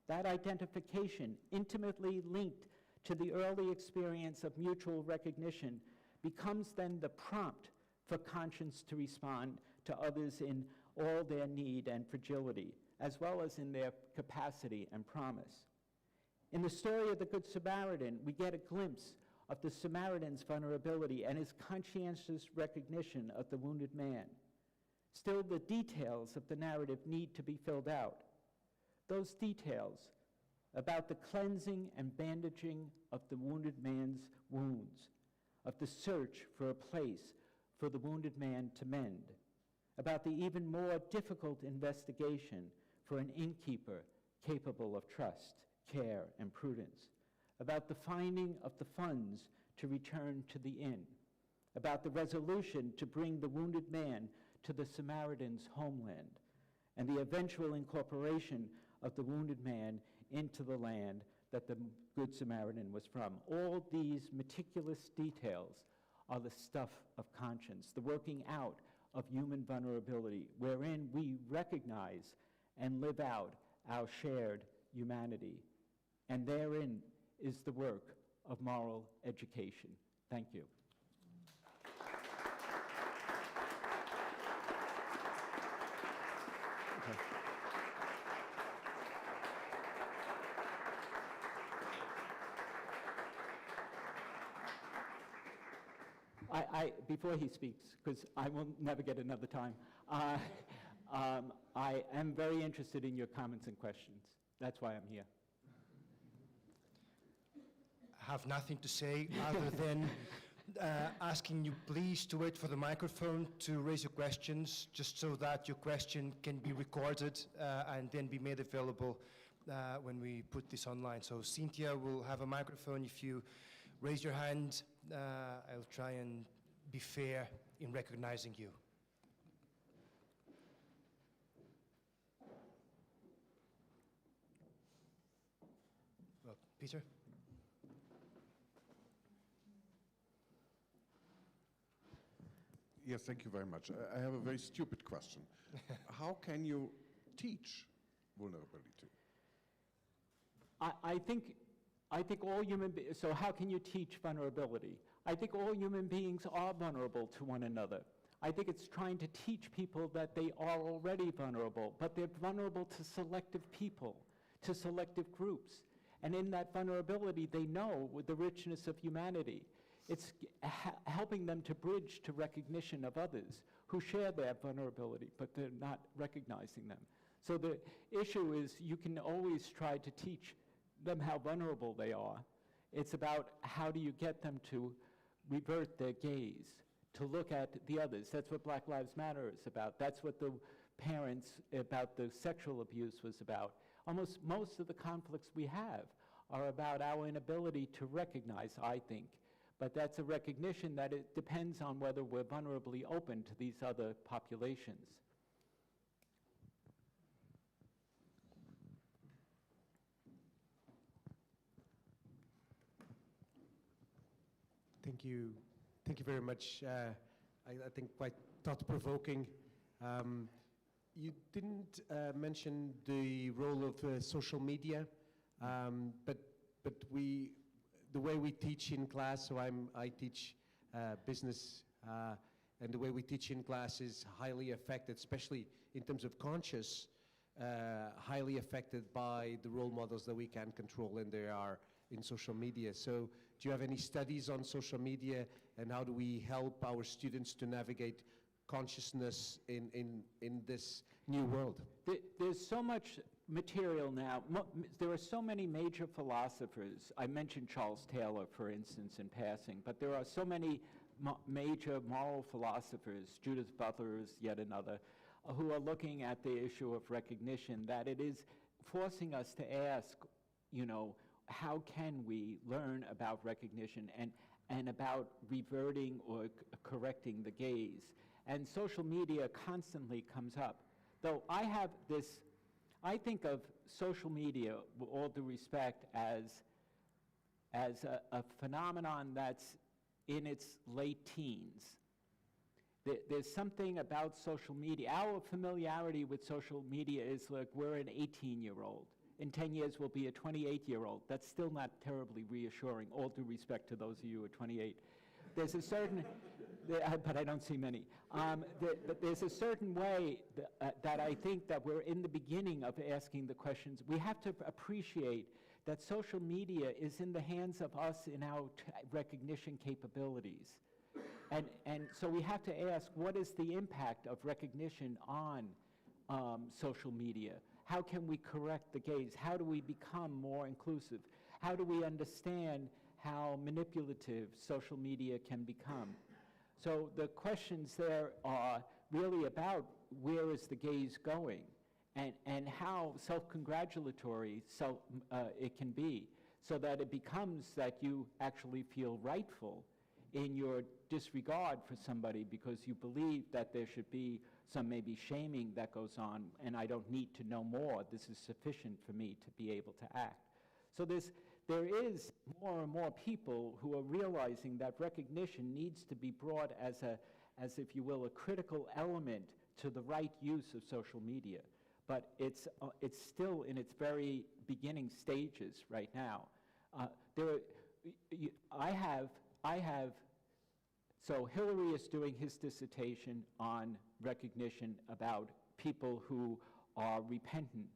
That identification, intimately linked to the early experience of mutual recognition, becomes then the prompt for conscience to respond to others in all their need and fragility, as well as in their capacity and promise. In the story of the Good Samaritan, we get a glimpse of the Samaritan's vulnerability and his conscientious recognition of the wounded man. Still, the details of the narrative need to be filled out. Those details about the cleansing and bandaging of the wounded man's wounds, of the search for a place for the wounded man to mend, about the even more difficult investigation for an innkeeper capable of trust, care, and prudence, about the finding of the funds to return to the inn, about the resolution to bring the wounded man to the Samaritan's homeland, and the eventual incorporation of the wounded man into the land that the Good Samaritan was from. All these meticulous details are the stuff of conscience, the working out of human vulnerability, wherein we recognize and live out our shared humanity. And therein is the work of moral education. Thank you. Before he speaks, because I will never get another time, I am very interested in your comments and questions. That's why I'm here. I have nothing to say other than asking you please to wait for the microphone to raise your questions, just so that your question can be recorded and then be made available when we put this online. So Cynthia will have a microphone. If you raise your hand, I'll try and be fair in recognizing you. Well, Peter? Yes, thank you very much. I have a very stupid question. How can you teach vulnerability? I think all human beings, so how can you teach vulnerability? I think all human beings are vulnerable to one another. I think it's trying to teach people that they are already vulnerable, but they're vulnerable to selective people, to selective groups. And in that vulnerability, they know with the richness of humanity. It's helping them to bridge to recognition of others who share their vulnerability, but they're not recognizing them. So the issue is you can always try to teach them how vulnerable they are. It's about how do you get them to revert their gaze, to look at the others. That's what Black Lives Matter is about. That's what the parents about the sexual abuse was about. Almost most of the conflicts we have are about our inability to recognize, I think. But that's a recognition that it depends on whether we're vulnerably open to these other populations. Thank you. Thank you very much. I think quite thought-provoking. You didn't mention the role of social media, but the way we teach in class, so I teach business, and the way we teach in class is highly affected, especially in terms of conscious, highly affected by the role models that we can control, and they are in social media. So do you have any studies on social media, and how do we help our students to navigate consciousness in this new world? There's so much material now. There are so many major philosophers. I mentioned Charles Taylor, for instance, in passing, but there are so many major moral philosophers, Judith Butler is yet another, who are looking at the issue of recognition, that it is forcing us to ask, you know, how can we learn about recognition and about reverting or correcting the gaze? And social media constantly comes up. Though I have this, I think of social media, with all due respect, as a phenomenon that's in its late teens. There's something about social media. Our familiarity with social media is like we're an 18-year-old. In 10 years, we'll be a 28-year-old. That's still not terribly reassuring, all due respect to those of you who are 28. There's a certain, but I don't see many. But there's a certain way that I think that we're in the beginning of asking the questions. We have to appreciate that social media is in the hands of us in our recognition capabilities. And so we have to ask, what is the impact of recognition on social media? How can we correct the gaze? How do we become more inclusive? How do we understand how manipulative social media can become? So the questions there are really about where is the gaze going and how self-congratulatory it can be, so that it becomes that you actually feel rightful in your disregard for somebody because you believe that there should be some maybe shaming that goes on, and I don't need to know more. This is sufficient for me to be able to act. So there is more and more people who are realizing that recognition needs to be brought as if you will, a critical element to the right use of social media. But it's still in its very beginning stages right now. So Hillary is doing his dissertation on recognition about people who are repentant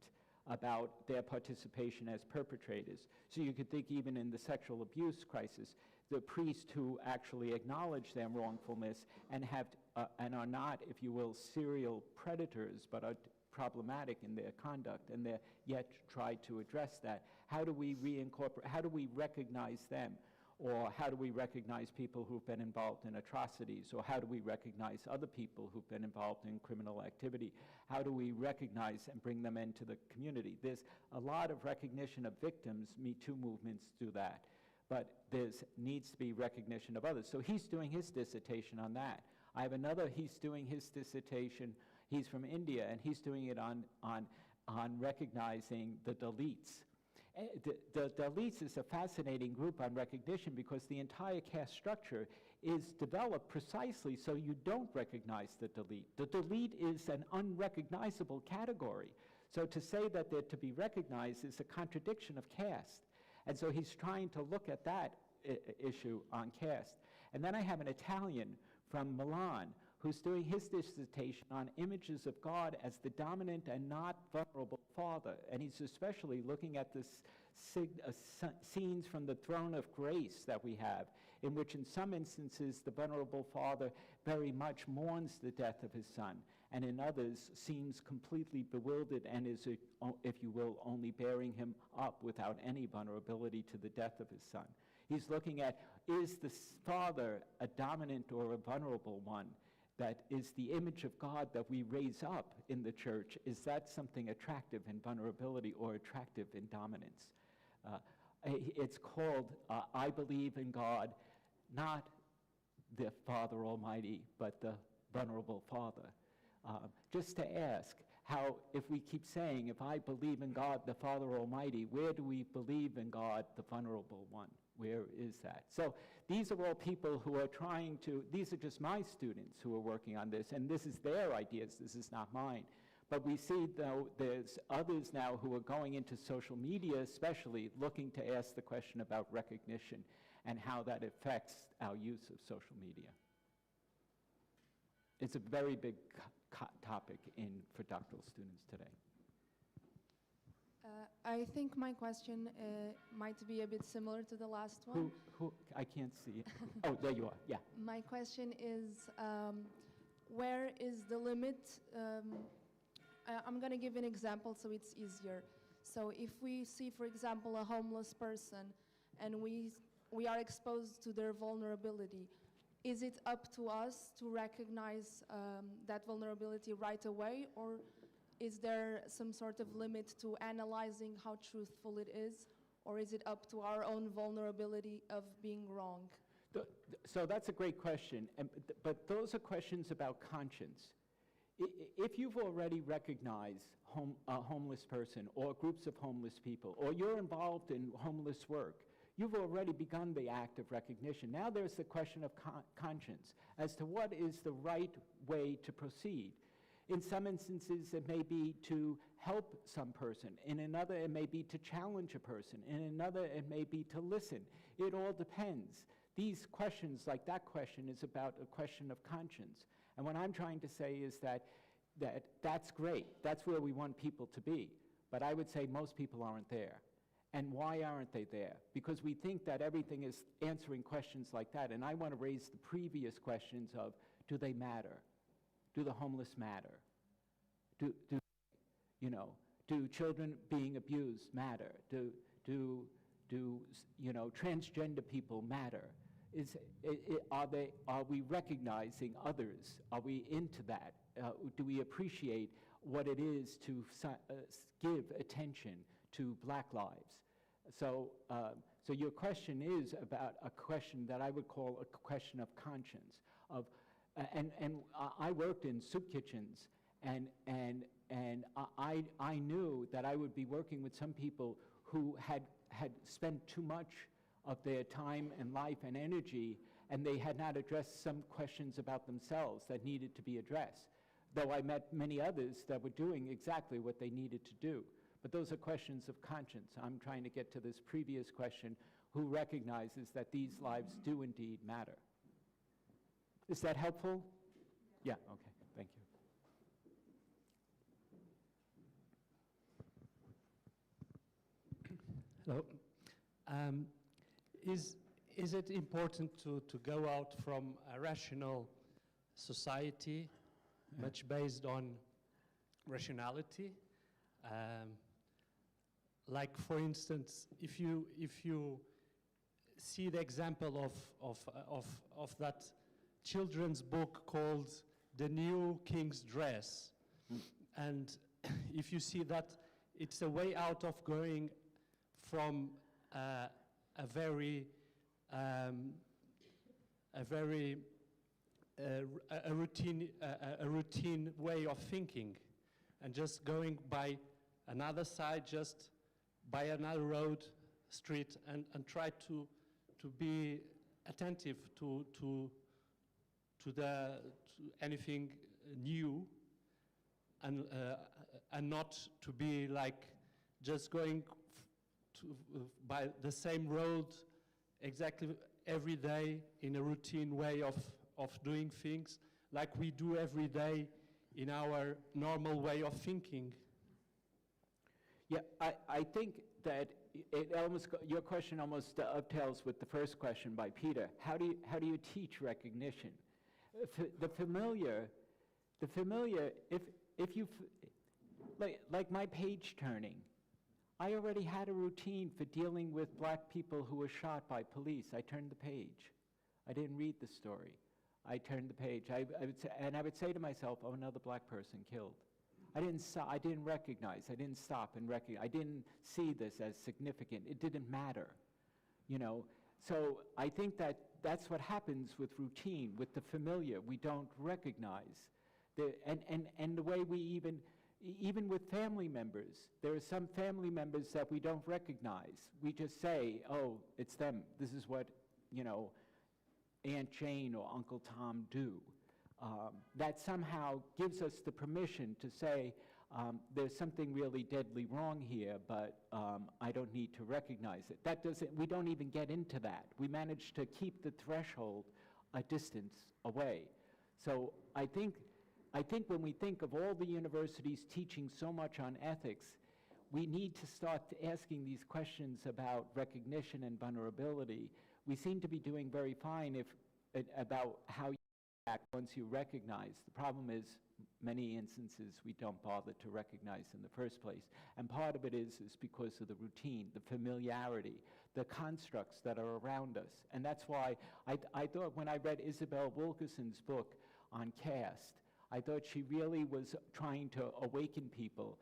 about their participation as perpetrators. So you could think even in the sexual abuse crisis, the priests who actually acknowledge their wrongfulness and are not, if you will, serial predators, but are problematic in their conduct, and they're yet try to address that. How do we reincorporate, how do we recognize them? Or how do we recognize people who've been involved in atrocities? Or how do we recognize other people who've been involved in criminal activity? How do we recognize and bring them into the community? There's a lot of recognition of victims. Me Too movements do that. But there needs to be recognition of others. So he's doing his dissertation on that. I have another, he's doing his dissertation, he's from India, and he's doing it on recognizing the Dalits. The Dalits is a fascinating group on recognition because the entire caste structure is developed precisely so you don't recognize the Dalit. The Dalit is an unrecognizable category. So to say that they're to be recognized is a contradiction of caste. And so he's trying to look at that issue on caste. And then I have an Italian from Milan who's doing his dissertation on images of God as the dominant and not vulnerable father. And he's especially looking at the scenes from the throne of grace that we have in which in some instances the vulnerable father very much mourns the death of his son, and in others seems completely bewildered and is, if you will, only bearing him up without any vulnerability to the death of his son. He's looking at, is the father a dominant or a vulnerable one? That is the image of God that we raise up in the church. Is that something attractive in vulnerability or attractive in dominance? It's called, I believe in God, not the Father Almighty, but the vulnerable Father. Just to ask how, if we keep saying, if I believe in God, the Father Almighty, where do we believe in God, the vulnerable one? Where is that? So these are all people who are trying to, these are just my students who are working on this, and this is their ideas, this is not mine. But we see, though, there's others now who are going into social media, especially looking to ask the question about recognition and how that affects our use of social media. It's a very big topic for doctoral students today. I think my question might be a bit similar to the last one. Who? I can't see it. Oh, there you are, yeah. My question is, where is the limit? I'm going to give an example so it's easier. So if we see, for example, a homeless person and we are exposed to their vulnerability, is it up to us to recognize that vulnerability right away, or is there some sort of limit to analyzing how truthful it is, or is it up to our own vulnerability of being wrong? So that's a great question, but those are questions about conscience. If you've already recognized a homeless person or groups of homeless people, or you're involved in homeless work, you've already begun the act of recognition. Now there's the question of conscience as to what is the right way to proceed. In some instances, it may be to help some person. In another, it may be to challenge a person. In another, it may be to listen. It all depends. These questions, like that question, is about a question of conscience. And what I'm trying to say is that's great. That's where we want people to be. But I would say most people aren't there. And why aren't they there? Because we think that everything is answering questions like that. And I want to raise the previous questions of, do they matter? Do the homeless matter? Do children being abused matter? Do transgender people matter? Are we recognizing others? Are we into that? Do we appreciate what it is to give attention to Black lives? So your question is about a question that I would call a question of conscience. And I worked in soup kitchens, and I knew that I would be working with some people who had spent too much of their time and life and energy, and they had not addressed some questions about themselves that needed to be addressed. Though I met many others that were doing exactly what they needed to do. But those are questions of conscience. I'm trying to get to this previous question, who recognizes that these lives do indeed matter. Is that helpful? Yeah, okay, thank you. Hello. Is it important to go out from a rational society, much based on rationality? Like, for instance, if you see the example of that children's book called The New King's Dress, and if you see that it's a way out of going from a very routine way of thinking, and just going by another side, just by another road, street, and try to be attentive to anything new, and not to be like just going by the same road exactly every day in a routine way of doing things like we do every day in our normal way of thinking. Yeah, I think that your question almost dovetails with the first question by Peter. How do you teach recognition? The familiar, if you, like my page turning, I already had a routine for dealing with black people who were shot by police. I turned the page. I didn't read the story. I turned the page. I would say to myself, oh, another black person killed. I didn't recognize. I didn't stop and recognize. I didn't see this as significant. It didn't matter, you know. So I think that's what happens with routine, with the familiar. We don't recognize. And the way we even with family members, there are some family members that we don't recognize. We just say, oh, it's them. This is what, you know, Aunt Jane or Uncle Tom do. That somehow gives us the permission to say, there's something really deadly wrong here, but I don't need to recognize it. We don't even get into that. We manage to keep the threshold a distance away. So I think when we think of all the universities teaching so much on ethics, we need to start asking these questions about recognition and vulnerability. We seem to be doing very fine about how you act once you recognize. The problem is, many instances we don't bother to recognize in the first place. And part of it is because of the routine, the familiarity, the constructs that are around us. And that's why I thought when I read Isabel Wilkerson's book on caste, I thought she really was trying to awaken people.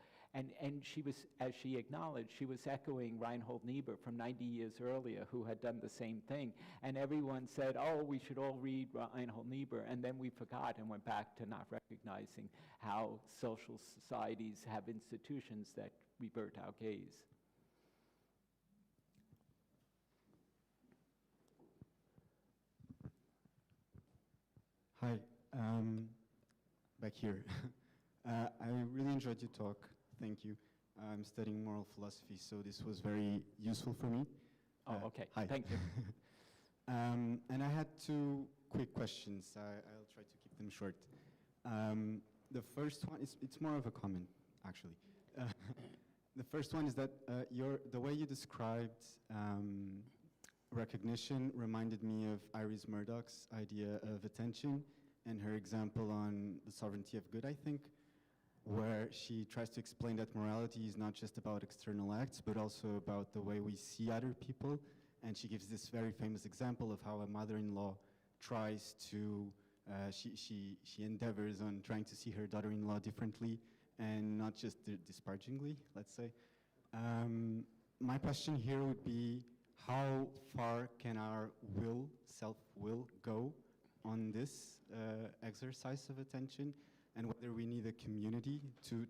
And she was, as she acknowledged, she was echoing Reinhold Niebuhr from 90 years earlier, who had done the same thing. And everyone said, oh, we should all read Reinhold Niebuhr. And then we forgot and went back to not recognizing how social societies have institutions that revert our gaze. Hi, back here. I really enjoyed your talk. Thank you. I'm studying moral philosophy, so this was very useful for me. Oh, okay. Hi. Thank you. And I had two quick questions. I'll try to keep them short. The first one is, it's more of a comment, actually. The first one is that the way you described recognition reminded me of Iris Murdoch's idea of attention and her example on the sovereignty of good, I think, where she tries to explain that morality is not just about external acts, but also about the way we see other people. And she gives this very famous example of how a mother-in-law tries to, she endeavors on trying to see her daughter-in-law differently and not just disparagingly, let's say. My question here would be, how far can our will, self-will, go on this exercise of attention, and whether we need a community to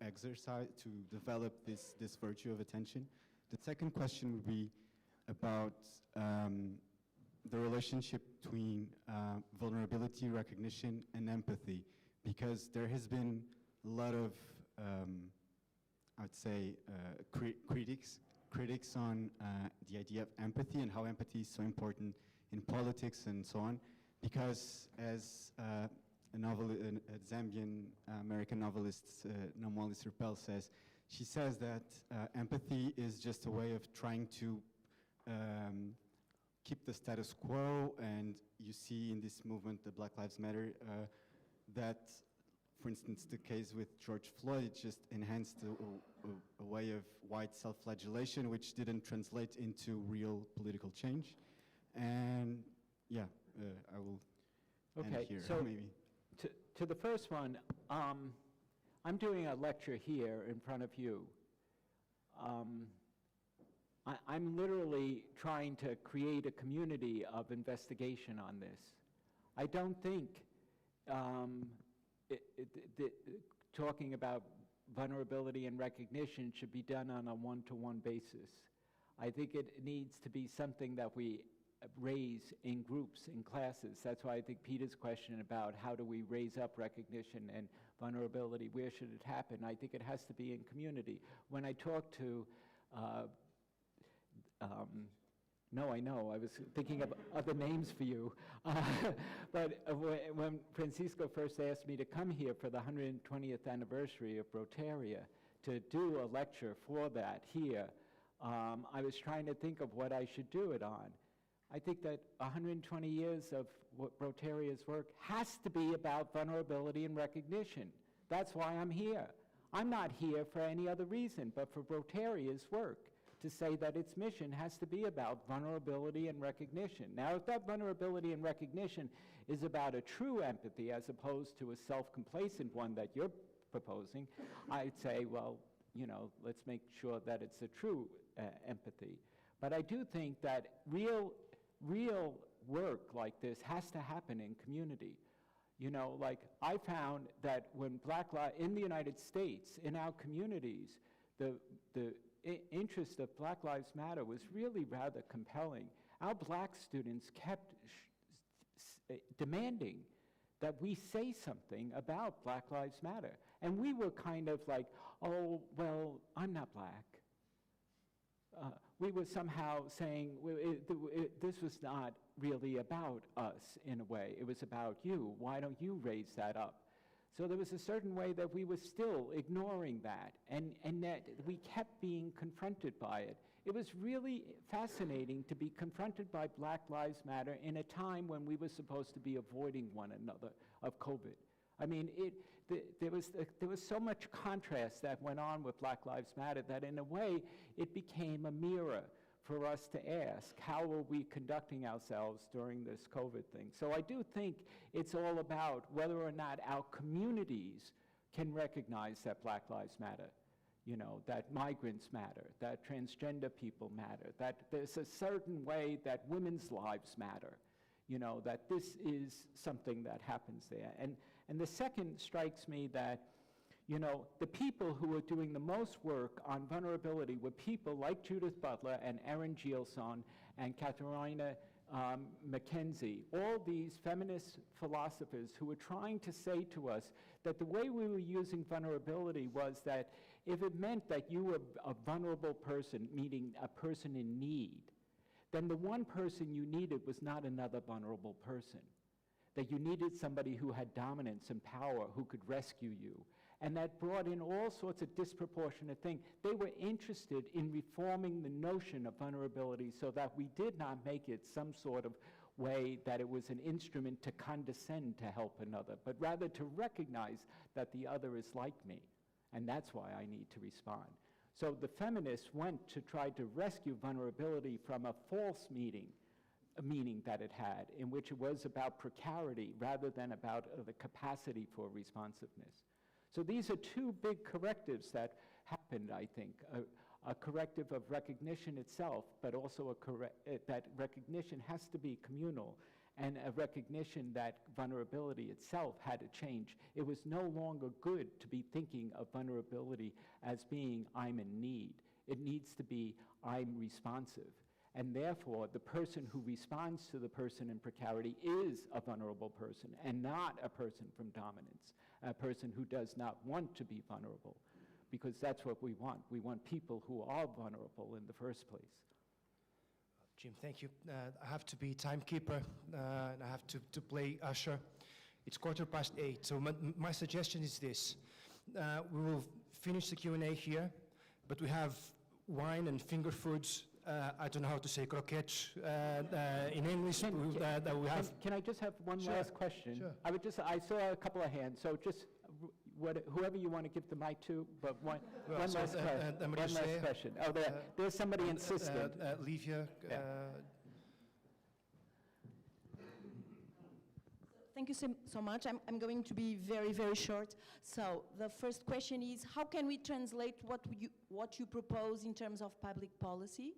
exercise, to develop this virtue of attention? The second question would be about the relationship between vulnerability, recognition, and empathy, because there has been a lot of, I would say, critics on the idea of empathy and how empathy is so important in politics and so on, because as a Zambian American novelist, Namwali Serpell says, she says that empathy is just a way of trying to keep the status quo, and you see in this movement, the Black Lives Matter, that, for instance, the case with George Floyd, it just enhanced a way of white self-flagellation, which didn't translate into real political change. And yeah, I will end here, so maybe. To the first one, I'm doing a lecture here in front of you. I'm literally trying to create a community of investigation on this. I don't think talking about vulnerability and recognition should be done on a one-to-one basis. I think it needs to be something that we raise in groups, in classes. That's why I think Peter's question about how do we raise up recognition and vulnerability, where should it happen? I think it has to be in community. When I talk to, no, I know, I was thinking of other names for you. But when Francisco first asked me to come here for the 120th anniversary of Brotéria to do a lecture for that here, I was trying to think of what I should do it on. I think that 120 years of Broteria's work has to be about vulnerability and recognition. That's why I'm here. I'm not here for any other reason but for Broteria's work, to say that its mission has to be about vulnerability and recognition. Now, if that vulnerability and recognition is about a true empathy as opposed to a self-complacent one that you're proposing, I'd say, well, you know, let's make sure that it's a true empathy. But I do think that real work like this has to happen in community. You know, like I found that when in the United States, in our communities, the interest of Black Lives Matter was really rather compelling. Our black students kept demanding that we say something about Black Lives Matter. And we were kind of like, oh, well, I'm not black. We were somehow saying this was not really about us in a way. It was about you. Why don't you raise that up? So there was a certain way that we were still ignoring that, and that we kept being confronted by it. It was really fascinating to be confronted by Black Lives Matter in a time when we were supposed to be avoiding one another of COVID. I mean, there was so much contrast that went on with Black Lives Matter that in a way it became a mirror for us to ask, how are we conducting ourselves during this COVID thing? So I do think it's all about whether or not our communities can recognize that Black Lives Matter, you know, that migrants matter, that transgender people matter, that there's a certain way that women's lives matter, you know, that this is something that happens there. And the second strikes me that, you know, the people who were doing the most work on vulnerability were people like Judith Butler and Erin Gielson and Katharina Mackenzie, all these feminist philosophers who were trying to say to us that the way we were using vulnerability was that if it meant that you were a vulnerable person, meaning a person in need, then the one person you needed was not another vulnerable person. That you needed somebody who had dominance and power, who could rescue you. And that brought in all sorts of disproportionate things. They were interested in reforming the notion of vulnerability so that we did not make it some sort of way that it was an instrument to condescend to help another, but rather to recognize that the other is like me. And that's why I need to respond. So the feminists went to try to rescue vulnerability from a false meaning that it had, in which it was about precarity rather than about the capacity for responsiveness. So these are two big correctives that happened, I think. A corrective of recognition itself, but also that recognition has to be communal, and a recognition that vulnerability itself had to change. It was no longer good to be thinking of vulnerability as being, I'm in need. It needs to be, I'm responsive. And therefore, the person who responds to the person in precarity is a vulnerable person and not a person from dominance, a person who does not want to be vulnerable, because that's what we want. We want people who are vulnerable in the first place. Jim, thank you. I have to be timekeeper, and I have to play usher. It's 8:15, so my suggestion is this. We will finish the Q&A here, but we have wine and finger foods. I don't know how to say croquettes in English. That we have. Can I just have one last question? Sure. I saw a couple of hands, so just whoever you want to give the mic to, but one last question. Oh, there's somebody insistent. Livia. Thank you so much. I'm going to be very, very short. So the first question is, how can we translate what you propose in terms of public policy?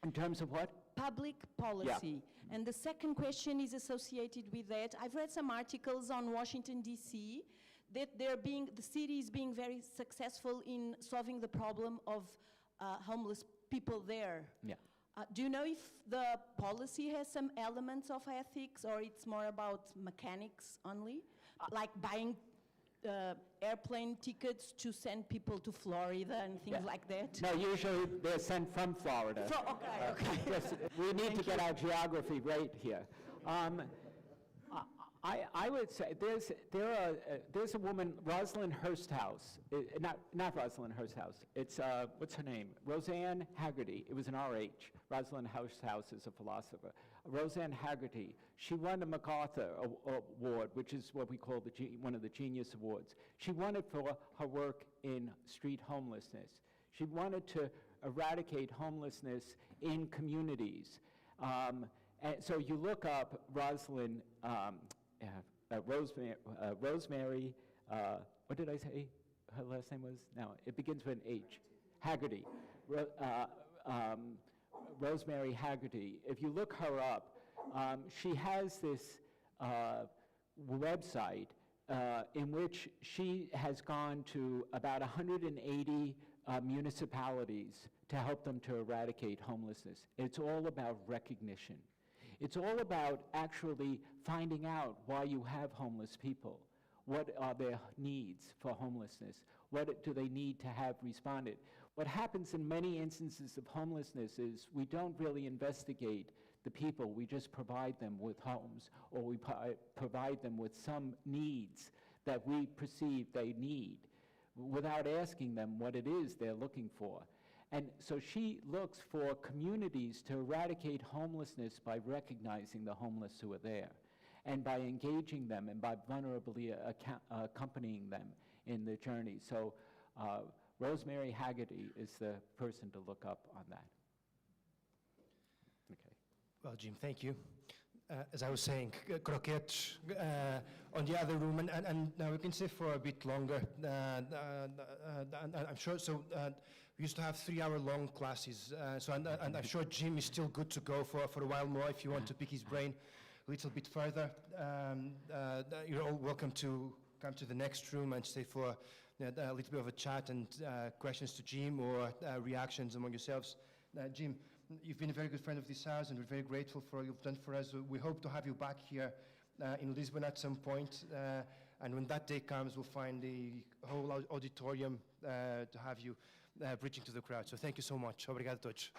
In terms of what? Public policy. Yeah. And the second question is associated with that. I've read some articles on Washington, D.C., that the city is being very successful in solving the problem of homeless people there. Yeah. Do you know if the policy has some elements of ethics, or it's more about mechanics only? Like buying airplane tickets to send people to Florida and things like that? No, usually they're sent from Florida. Okay. Yes, we need to get our geography right here. I would say there's a woman, Rosalind Hursthouse, not Rosalind Hursthouse, it's, what's her name? Roseanne Haggerty. It was an RH. Rosalind Hursthouse is a philosopher. Roseanne Haggerty, she won the MacArthur Award, which is what we call one of the Genius Awards. She won it for her work in street homelessness. She wanted to eradicate homelessness in communities. And so you look up Rosalind, Rosemary, what did I say her last name was? No, it begins with an H. Haggerty. Rosemary Haggerty. If you look her up, she has this website in which she has gone to about 180 municipalities to help them to eradicate homelessness. It's all about recognition. It's all about actually finding out why you have homeless people. What are their needs for homelessness? What do they need to have responded? What happens in many instances of homelessness is we don't really investigate the people. We just provide them with homes, or we provide them with some needs that we perceive they need without asking them what it is they're looking for. And so she looks for communities to eradicate homelessness by recognizing the homeless who are there, and by engaging them and by vulnerably accompanying them in the journey. So Rosemary Haggerty is the person to look up on that. Okay. Well, Jim, thank you. As I was saying, croquettes on the other room, and now we can stay for a bit longer. I'm sure, so we used to have 3-hour-long classes, and I'm sure Jim is still good to go for a while more if you want to pick his brain a little bit further. You're all welcome to come to the next room and stay for a little bit of a chat and questions to Jim or reactions among yourselves. Jim, you've been a very good friend of this house, and we're very grateful for all you've done for us. We hope to have you back here in Lisbon at some point, and when that day comes, we'll find the whole auditorium to have you preaching to the crowd. So thank you so much. Obrigado a todos.